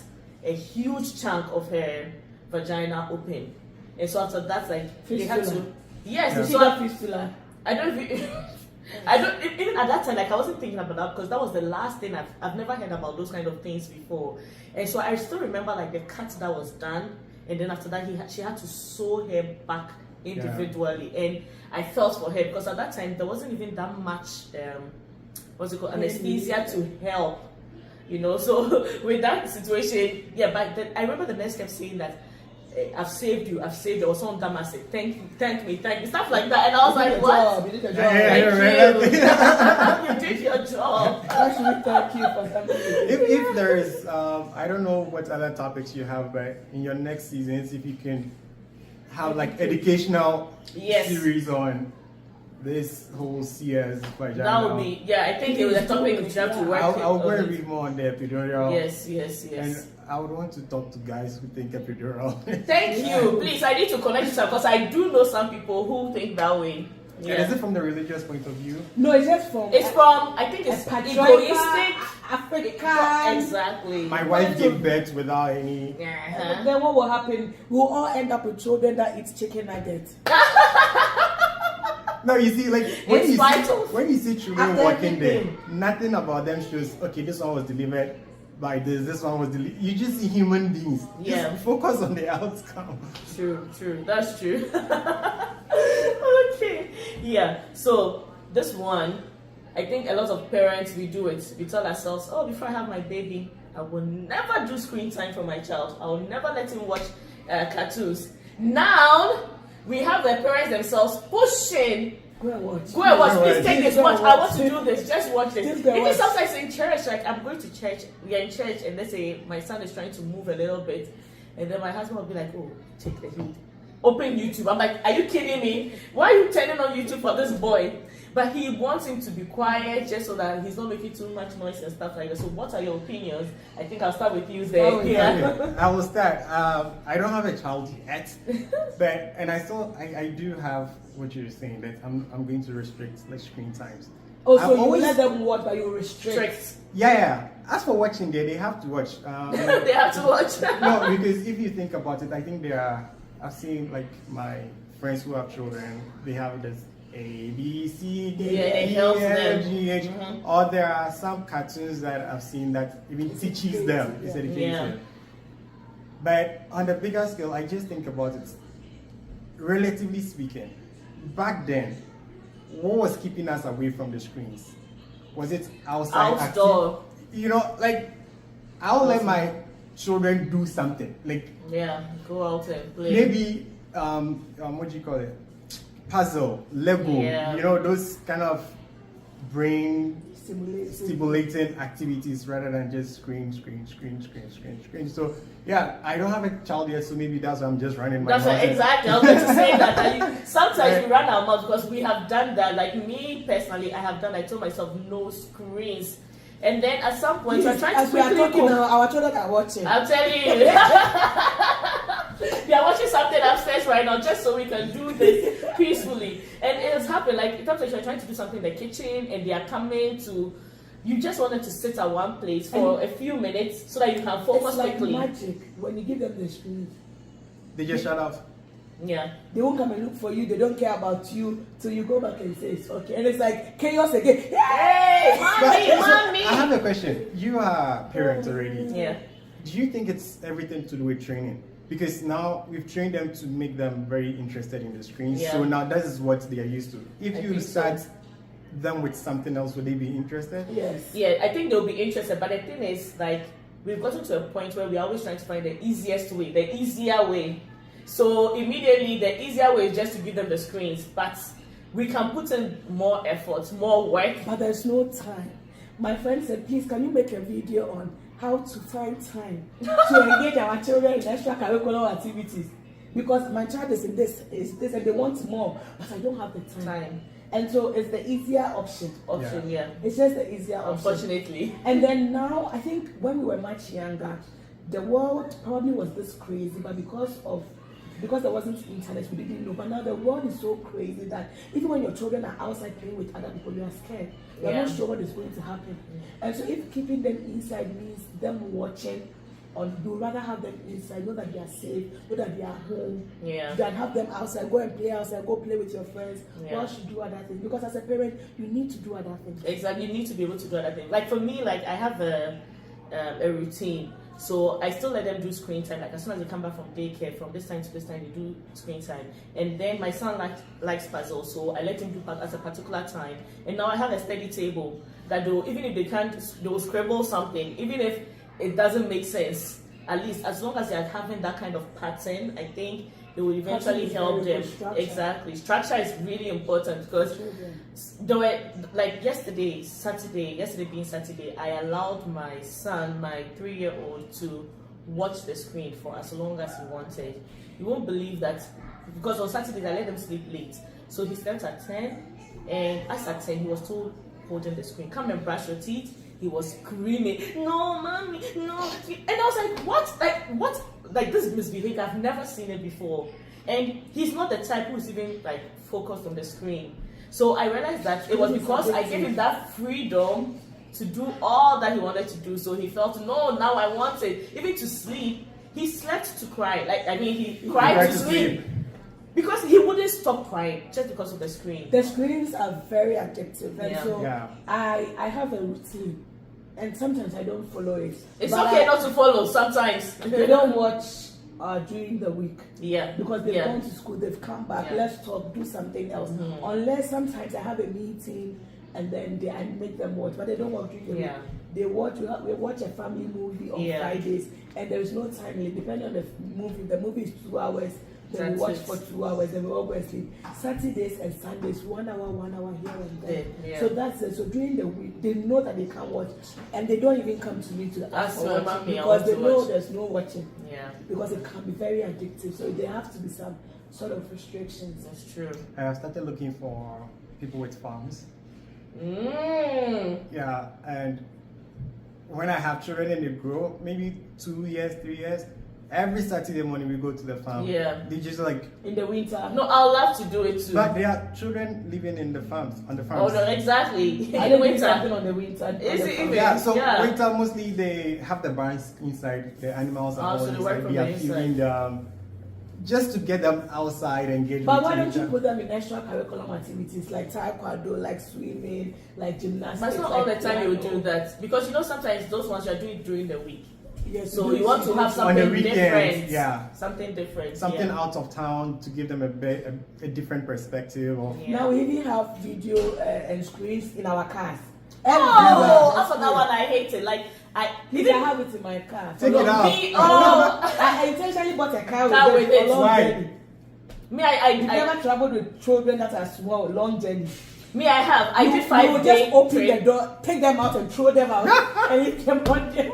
a huge chunk of her vagina open, and so after that, like they had to fistula. I don't even at that time, like I wasn't thinking about that because that was the last thing I've never heard about those kind of things before. And so I still remember like the cut that was done, and then after that she had to sew her back individually, and I felt for her because at that time there wasn't even that much anesthesia to help, so with that situation, but then I remember the nurse kept saying that I've saved you, or some Dama said, thank me, stuff like that. And I was like, what? You did your job. Thank you. You did your job. Actually, thank you for something. If there is, I don't know what other topics you have, but in your next seasons, if you can have like educational series on this whole CS vagina. That would be, I think it was a topic we have to work with. I'll go and read more on the epidural. Yes. And I would want to talk to guys who think epidural. Thank you. Please, I need to connect with some because I do know some people who think that way. Yeah. And is it from the religious point of view? No, it's just from. It's from, I think it's egoistic. African. Exactly. My wife gave birth without any. Then what will happen? We'll all end up with children that eat chicken nuggets. No, you see, like when you see children After walking everything. there, nothing about them shows. Okay, this one was delivered by this one was delivered. You just see human beings. Yeah. Just focus on the outcome. True. That's true. Okay. Yeah. So this one, I think a lot of parents, we do it. We tell ourselves, oh, before I have my baby, I will never do screen time for my child. I will never let him watch cartoons. Now we have the parents themselves pushing. Go and watch. Please take this. Watch. I want to Watch. do this. Just watch this. Just go Even watch. sometimes in church, like I'm going to church. We are in church, and let's say my son is trying to move a little bit, and then my husband will be like, "Oh, take the heat. Open YouTube." I'm like, "Are you kidding me? Why are you turning on YouTube for this boy?" But he wants him to be quiet just so that he's not making too much noise and stuff like that. So, what are your opinions? I think I'll start with you there. I will start. I don't have a child yet, but I do have what you're saying that I'm going to restrict like screen times. Oh, so you let them watch, but you restrict. Strict. Yeah. As for watching, they have to watch. They have to watch. No, because if you think about it, I think I've seen like my friends who have children. They have this A, B, C, D, it E, helps F, them. G, H. Or there are some cartoons that I've seen that even teaches them. It's education. Yeah. But on the bigger scale, I just think about it. Relatively speaking, back then, what was keeping us away from the screens? Was it outside? Outdoor. You know, like I'll let my children do something. Like Go out and play. maybe what do you call it? Puzzle, Lego. Yeah. You know, those kind of brain Stimulating. activities rather than just screen. So I don't have a child yet, so maybe that's why I'm just running my That's mouth. what, exactly. I was going to say that. Sometimes we run our mouth because we have done that. Like me personally, I have done. I told myself no screens, and then at some point we're trying to As we are quickly talking cook. now, our children are watching. I'm telling you. They are watching something upstairs right now just so we can do this peacefully. And it has happened, like, in terms of you're trying to do something in the kitchen and they are coming to, you just wanted to sit at one place for a few minutes so that you can focus It's like quickly. magic when you give them the screen. They just shut off. Yeah. They won't come and look for you. They don't care about you till you go back and say it's okay. And it's like chaos again. Hey, mommy! I have a question. You are a parent already. Yeah. Do you think it's everything to do with training? Because now we've trained them to make them very interested in the screens. Yeah. So now that is what they are used to. If I you think start so. them with something else, would they be interested? Yes. Yeah, I think they'll be interested. But the thing is, like, we've gotten to a point where we're always trying to find the easiest way, the easier way. So immediately, the easier way is just to give them the screens. But we can put in more effort, more work. But there's no time. My friend said, please, can you make a video on how to find time to engage our children in extracurricular activities? Because my child is in this, and they want more, but I don't have the time. And so it's the easier option. Yeah. It's just the easier option. Unfortunately. And then now, I think when we were much younger, the world probably was this crazy, but because there wasn't internet, we didn't know. But now the world is so crazy that even when your children are outside playing with other people, you are scared. You're not sure what is going to happen. And so if keeping them inside means them watching, or you'd rather have them inside, know that they are safe, know that they are home, than have them outside, go and play outside, go play with your friends, rush to do other things. Because as a parent, you need to do other things. Exactly, you need to be able to do other things. Like for me, like I have a routine. So I still let them do screen time. Like as soon as they come back from daycare, from this time to this time, they do screen time. And then my son likes puzzle, so I let him do at a particular time. And now I have a study table that even if they can't, they will scribble something. Even if it doesn't make sense, at least as long as they are having that kind of pattern, I think it will eventually help them. Exactly. Structure is really important because there were, like yesterday being Saturday, I allowed my son, my 3-year-old, to watch the screen for as long as he wanted. You won't believe that, because on Saturdays I let him sleep late. So he slept at 10, and as at 10 he was still holding the screen. Come and brush your teeth. He was screaming, "No, mommy, no!" And I was like, "What? Like this misbehavior? I've never seen it before." And he's not the type who's even like focused on the screen. So I realized that it was because I gave him that freedom to do all that he wanted to do. So he felt, no, now I want it. Even to sleep, he slept to cry. He cried to sleep. Because he wouldn't stop crying just because of the screen. The screens are very addictive, and so I have a routine, and sometimes I don't follow it. It's okay not to follow sometimes. They don't watch during the week. Yeah. Because they've gone to school, they've come back. Yeah. Let's talk, do something else. Mm-hmm. Unless sometimes I have a meeting and then I make them watch, but they don't watch during the week. They watch. We watch a family movie on Fridays, and there is no time limit. Depending on the movie. The movie is 2 hours. Then we watch for 2 hours, then we all go and sleep. Saturdays and Sundays, 1 hour here and there. Yeah. So that's it. So during the week, they know that they can't watch, and they don't even come to me to ask for watching because they know there's no watching. Yeah. Because it can be very addictive. So there have to be some sort of restrictions. That's true. I have started looking for people with farms. Yeah, and when I have children and they grow, maybe 2 years, 3 years. Every Saturday morning we go to the farm. Yeah. They just like in the winter. No, I'll love to do it too. But there are children living in the farms, on the farms. Oh no, exactly. I don't winter. Something on the winter. Is it even? Yeah, so winter mostly they have the barns inside. The animals are all inside. They are feeding them just to get them outside and engage. But why don't you put them in extracurricular activities like taekwondo, like swimming, like gymnastics? But it's not all the time you do that, because sometimes those ones you are doing during the week. Yes, so you want to have something different, something different, something out of town to give them a different perspective. Now we even have video and screens in our cars. After that one I hate it. I have it in my car. Take it out. I intentionally bought a car with it for long journey. I never traveled with children that are small, long journey. I did 5 days. You just open the door, take them out and throw them out and leave them on there.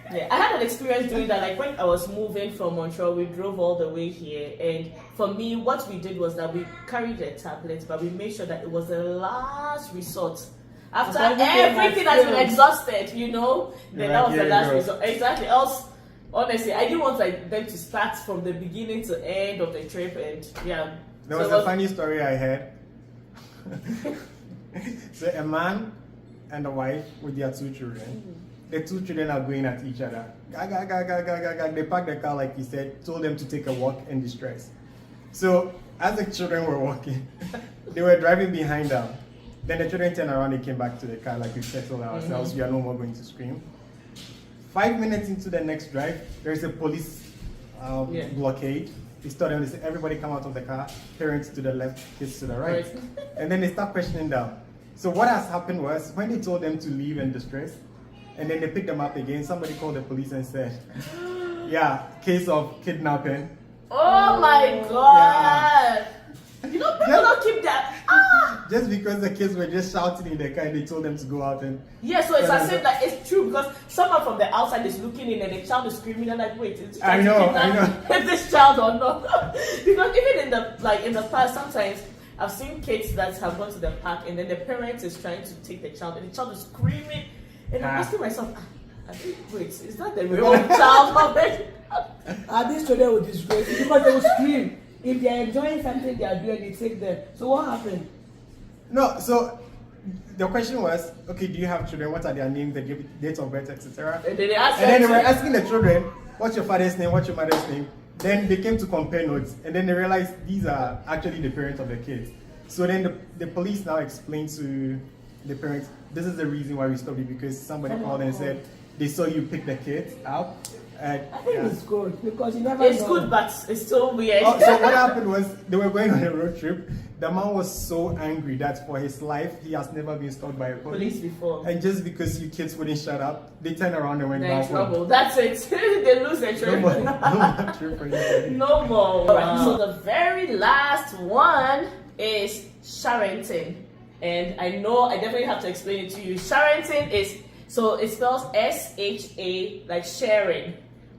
Yeah, I had an experience doing that. Like when I was moving from Montreal, we drove all the way here, and for me, what we did was that we carried a tablet, but we made sure that it was the last resort. After everything has been exhausted, then that was the last resort. Exactly. Else, honestly, I didn't want them to start from the beginning to end of the trip, and There was a funny story I had. So a man and a wife with their 2 children. The 2 children are going at each other. They parked the car, like you said, told them to take a walk in distress. So as the children were walking, they were driving behind them. Then the children turned around, they came back to the car, like we settled ourselves, we are no more going to scream. 5 minutes into the next drive, there's a police blockade. They told them, they said, everybody come out of the car, parents to the left, kids to the right. And then they start questioning them. So what has happened was, when they told them to leave in distress, and then they picked them up again, somebody called the police and said, case of kidnapping. Oh my God! People don't keep that. Just because the kids were just shouting in the car and they told them to go out and... So it's as if that it's true, because someone from the outside is looking in and the child is screaming and like, wait, it's I know. If this child or not. Because even in the past, sometimes I've seen kids that have gone to the park and then the parent is trying to take the child and the child is screaming. And I'm asking myself, wait, is that the real child? These children will disgrace you because they will scream. If they are enjoying something they are doing, they take them. So what happened? No, so the question was, okay, do you have children? What are their names, the date of birth, etc.? And then they were asking the children, what's your father's name, what's your mother's name? Then they came to compare notes, and then they realized these are actually the parents of the kids. So then the police now explained to the parents, this is the reason why we stopped you, because somebody called and said they saw you pick the kids up. I think it's good because you never know. It's good, but it's still weird. So what happened was they were going on a road trip. The man was so angry that for his life he has never been stopped by a Police before. And just because you kids wouldn't shut up, they turn around and went They're in back trouble. home. That's it. They lose their No trip. more, no more trip for anybody. No more. Alright, so the very last one is sharenting. And I know I definitely have to explain it to you. Sharenting is, so it spells S-H-A, like sharing,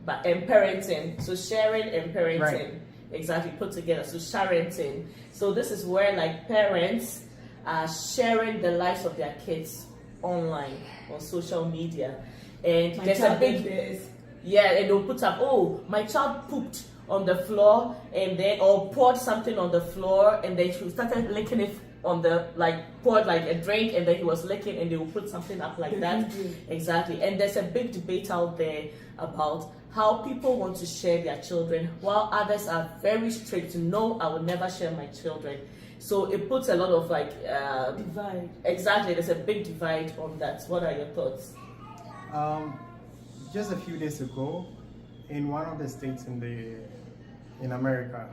but and parenting. So sharing and parenting. Right. Exactly, put together. So sharenting. So this is where like parents are sharing the lives of their kids online on social media. And My there's a child big did this. yeah, and they'll put up, oh, my child pooped on the floor and then or poured something on the floor and then she started licking it on the like poured like a drink and then he was licking and they will put something up like that. Exactly. And there's a big debate out there about how people want to share their children while others are very strict. No, I will never share my children. So it puts a lot of like Divide. exactly, there's a big divide on that. What are your thoughts? Just a few days ago, in one of the states in America,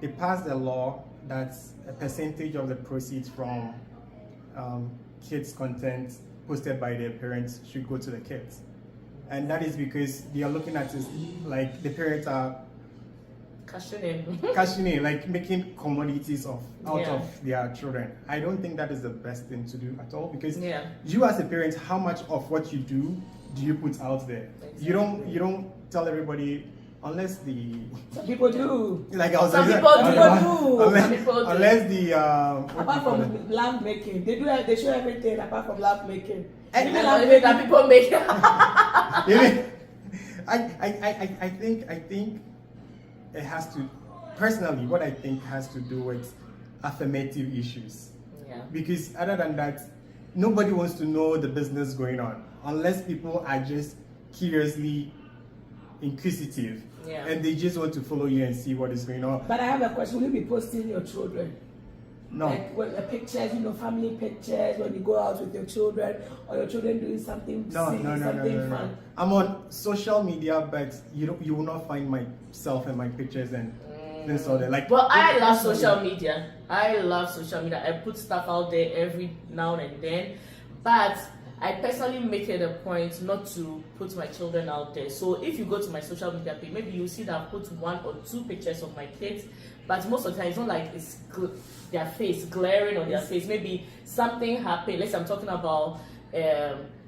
they passed a law that a percentage of the proceeds from kids' content posted by their parents should go to the kids. And that is because they are looking at it like the parents are cashing in, like making commodities out of their children. I don't think that is the best thing to do at all, because you as a parent, how much of what you do you put out there? Exactly. You don't tell everybody, unless some people do. Like I was some saying, people do. Unless the apart from love making, they show everything apart from love making. And that people make. I think it has to, personally, what I think has to do with affirmative issues. Yeah. Because other than that, nobody wants to know the business going on unless people are just curiously inquisitive. Yeah. And they just want to follow you and see what is going on. But I have a question. Will you be posting your children? No. Like the pictures, family pictures, when you go out with your children, or your children doing something silly, something fun. I'm on social media, but you will not find myself and my pictures and things all that. Like, well, I love social media. I put stuff out there every now and then, but I personally make it a point not to put my children out there. So if you go to my social media page, maybe you'll see that I've put 1 or 2 pictures of my kids, but most of the time it's not like it's their face, glaring on their face. Maybe something happened. Let's say I'm talking about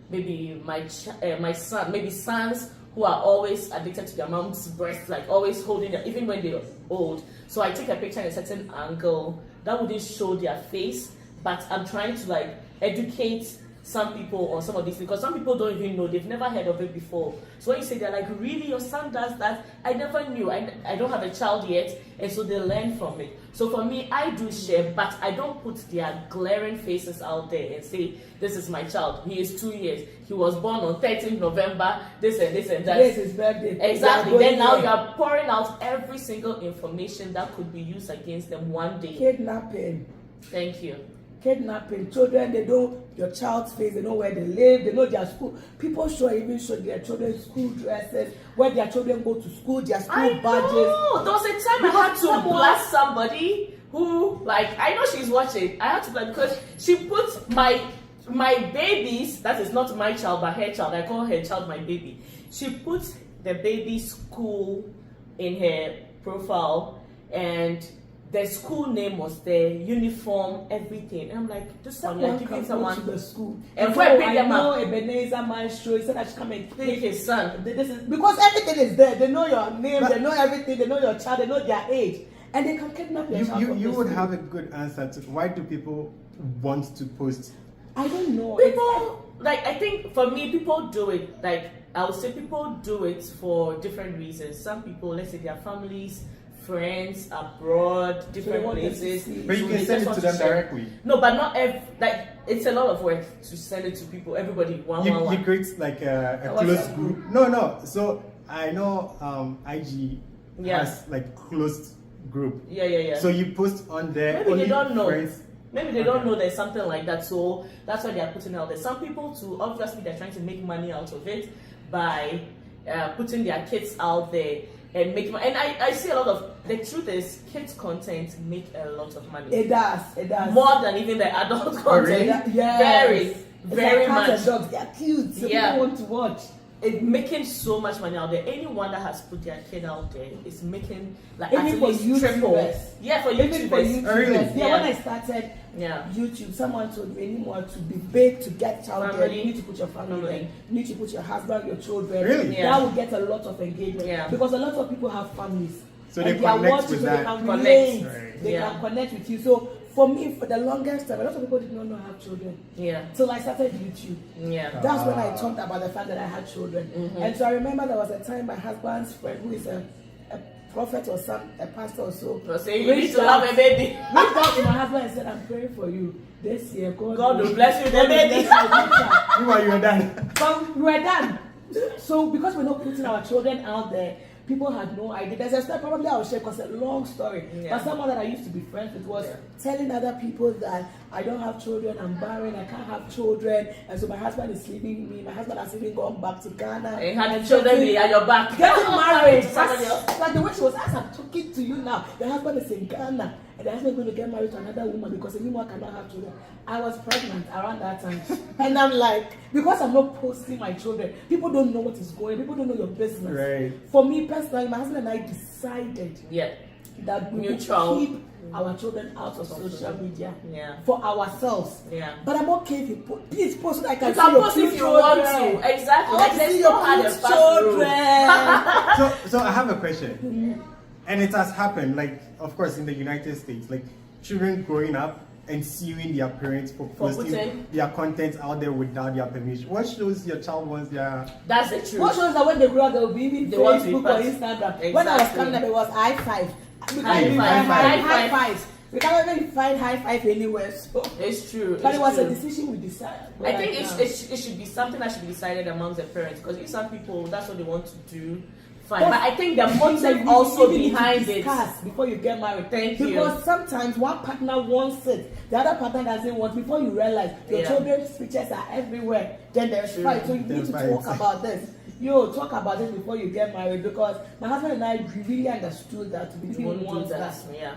maybe my son, maybe sons who are always addicted to their mom's breast, like always holding them, even when they're old. So I take a picture in a certain angle that wouldn't show their face, but I'm trying to like educate some people on some of these, because some people don't even know, they've never heard of it before. So when you say they're like, really, your son does that? I never knew. I don't have a child yet, and so they learn from it. So for me, I do share, but I don't put their glaring faces out there and say, this is my child, he is 2 years, he was born on 13th November, this and this and that. This is birthday. Exactly. Then now you are pouring out every single information that could be used against them one day. Kidnapping. Thank you. Kidnapping children, they know your child's face, they know where they live, they know their school. People even show their children's school dresses, where their children go to school, their school badges. There was a time I had to blast somebody who, like, I know she's watching. I had to blast because she put my babies, that is not my child but her child, I call her child my baby. She put the baby's school in her profile, and the school name was there, uniform, everything. And I'm like, this one, you're giving someone to the school. And where pay them up? up? Ebenezer Maestro, he said I should come and take his son. This is because everything is there. They know your name, they know everything, they know your child, they know their age, and they can kidnap your child. You would have a good answer to why do people want to post? I don't know. People, like, I think for me, people do it. Like, I would say people do it for different reasons. Some people, let's say their families, friends abroad, different places. But you can send it to them directly. No, but not like it's a lot of work to send it to people. Everybody one. You create like a closed group. No. So I know IG has like closed group. Yeah. So you post on there. Maybe only they don't know. Friends. Maybe they don't know there's something like that. So that's why they are putting it out there. Some people too, obviously they're trying to make money out of it by putting their kids out there. and make money. And I see a lot of, the truth is, kids content make a lot of money. It does. More than even the adult content. really? Very, very like cats much. and dogs, they are cute, so people want to watch. It's making so much money out there. Anyone that has put their kid out there is making like Even at for least triple. YouTubers. Yeah, for Even for YouTubers. YouTubers. Really? Yeah, when I started YouTube, someone told me anymore to be big to get out there, you need to put your family there. You need to put your husband, your children. Really? Yeah. That will get a lot of engagement. Yeah. Because a lot of people have families. So they and are connect watching, with so that. they can Connect. relate. Right. They Yeah. can connect with you. So for me, for the longest time, a lot of people did not know I have children. Yeah. Till I started YouTube. Yeah. That's when I talked about the fact that I had children. Mm-hmm. And so I remember there was a time my husband's friend, who is a prophet or a pastor or so, So say you need reached to have a baby. reached out to my husband and said, I'm praying for you this year. God will bless you with God a will baby. bless you with a child." Meanwhile, you are done. But we were done. So because we're not putting our children out there, people had no idea. There's a story, probably I'll share because it's a long story. Yeah. But someone that I used to be friends with was telling other people that I don't have children, I'm barren, I can't have children, and so my husband is leaving me. My husband has even gone back to Ghana. And had children be at your back. Getting married. Somebody else. That's like the way she was, as I'm talking to you now, the husband is in Ghana, and the husband is going to get married to another woman because anyone cannot have children. I was pregnant around that time. And I'm like, because I'm not posting my children, people don't know what is going, people don't know your business. Right. For me personally, my husband and I decided Yeah. that we Neutral. would keep our children out of social media Yeah. for ourselves. Yeah. But I'm okay if you please post so that I can You see can your post cute if you want children. to. Exactly. I Like want to there's see no your hard and cute fast rule. children. So I have a question. And it has happened, like, of course, in the United States, like, children growing up and suing their parents for posting putting- their content out there without their permission. What shows your child wants their... That's the truth. What shows that when they grow up, they will be even They want to be Facebook or part- Instagram. When I was Exactly. coming up, it was high five. We High can't even five, find high high five. fives. We can't even find high five anywhere. So. It's true. But it's it was true. a decision we decided. I think Right now. it should be something that should be decided amongst the parents, because if some people that's what they want to do, fine. But I think the motive also behind it. Discuss before you get married. Thank you. Because sometimes one partner wants it, the other partner doesn't want. Before you realize your Yeah. children's pictures are everywhere, then there's True. fight. So you need There's to fight. talk about this. Talk about this before you get married, because my husband and I really understood that we You didn't won't do want that. that. Yeah.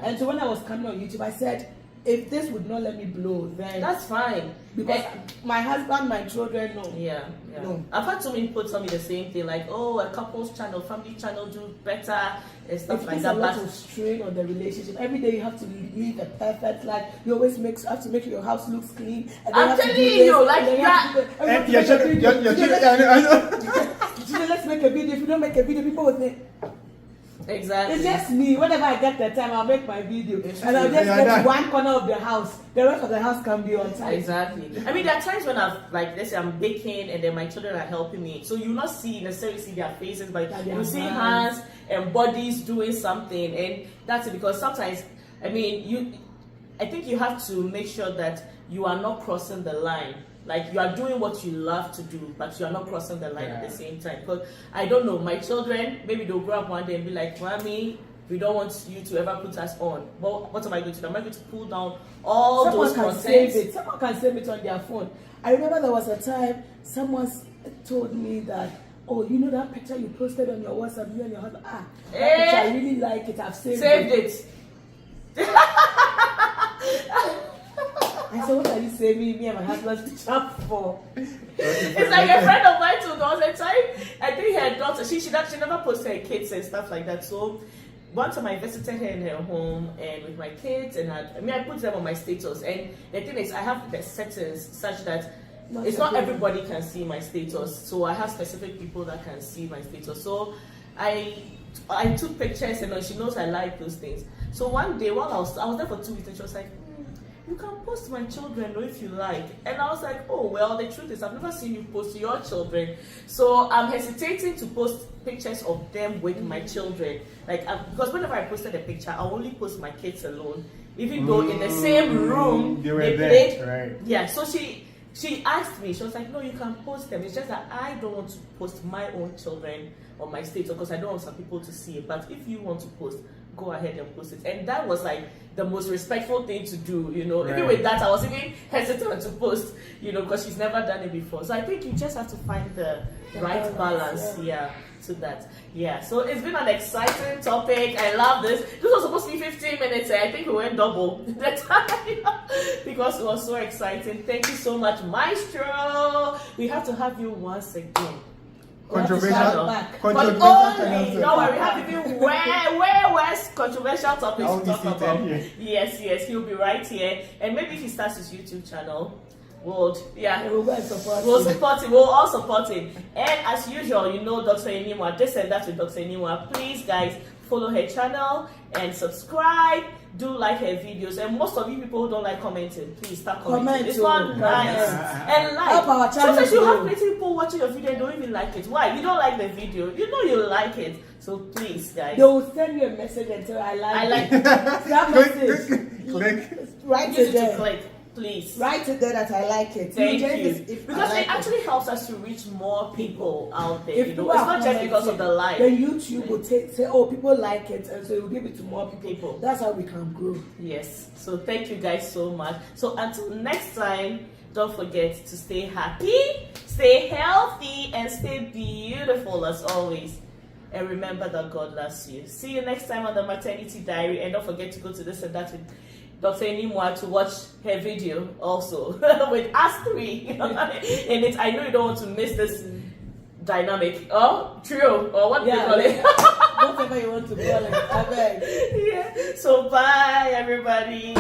And so when I was coming on YouTube, I said, if this would not let me blow, then That's fine. because my husband, my children, no. Yeah. No. I've had so many people tell me the same thing, like, oh, a couple's channel, family channel do better and stuff It like puts that. a lot But of strain on the relationship. Every day you have to live a perfect life. You always have to make sure your house looks clean. And then I'm you have to telling do you, this, like, and then you have to do that. And you have And to your make a children... video. Your Today, children... let's make a video. If you don't make a video, people will say, exactly. it's just me. Whenever I get the time, I'll make my video. It's And I'll true. just Yeah, get that- one corner of the house. The rest of the house can be on time. Exactly. I mean, there are times when I've, like, let's say I'm baking and then my children are helping me. So you not necessarily see their faces, but Yeah, their you see hands. hands and bodies doing something. And that's it, because sometimes, I mean, I think you have to make sure that you are not crossing the line. Like, you are doing what you love to do, but you are not crossing the line at the same time. Because I don't know, my children, maybe they'll grow up one day and be like, Mommy, we don't want you to ever put us on. But what am I going to do? Am I going to pull down all Someone those can contents? save it. Someone can save it on their phone. I remember there was a time someone told me that, oh, you know that picture you posted on your WhatsApp, you and your husband, that picture, I really like it, I've saved it. I said, what are you saving me and my husband's picture for? It's like a friend of mine too. There was a time, I think her daughter, she never posted her kids and stuff like that. So one time I visited her in her home and with my kids, and I put them on my status. And the thing is, I have the settings such that it's not everybody can see my status. So I have specific people that can see my status. So I took pictures, and she knows I like those things. So one day while I was there for 2 weeks, and she was like, you can post my children if you like. And I was like, oh, well, the truth is I've never seen you post your children. So I'm hesitating to post pictures of them with my children. Because whenever I posted a picture, I only post my kids alone. Even though in the same room, They were they there, played. right. Yeah, so she asked me, she was like, no, you can post them. It's just that I don't want to post my own children on my status because I don't want some people to see it. But if you want to post, go ahead and post it. And that was like the most respectful thing to do, you know. Right. Even with that, I was even hesitant to post, you know, because she's never done it before. So I think you just have to find the right balance, to that. Yeah, so it's been an exciting topic. I love this. This was supposed to be 15 minutes. I think we went double the time because it was so exciting. Thank you so much, Maestro. We have to have you once again. Controversial. But only, no worry, we have even way worse controversial topics to talk about. Yes, he'll be right here. And maybe if he starts his YouTube channel, we'll support him. We'll all support him. And as usual, you know Dr. Enimwa, this and that with Dr. Enimwa. Please, guys, follow her channel and subscribe. Do like her videos. And most of you people who don't like commenting, please start commenting. It's not nice. And like, sometimes you have plenty people watching your video and don't even like it. Why? You don't like the video. You know you like it. So please, guys. They will send you a message and say, I like it. That message. Click. Write it there. Click. Please. Write it there that I like it. Thank you. Because it actually helps us to reach more people out there. If You know, it's not just because of the like. Then YouTube will say, oh, people like it, and so it will give it to more people. That's how we can grow. Yes. So thank you guys so much. So until next time, don't forget to stay happy, stay healthy, and stay beautiful as always. And remember that God loves you. See you next time on the Maternity Diary. And don't forget to go to this and that with Dr. Enimwa to watch her video also with us three. And it's, I know you don't want to miss this dynamic trio or what do you call it? Whatever you want to call it. I beg. Yeah. So bye everybody.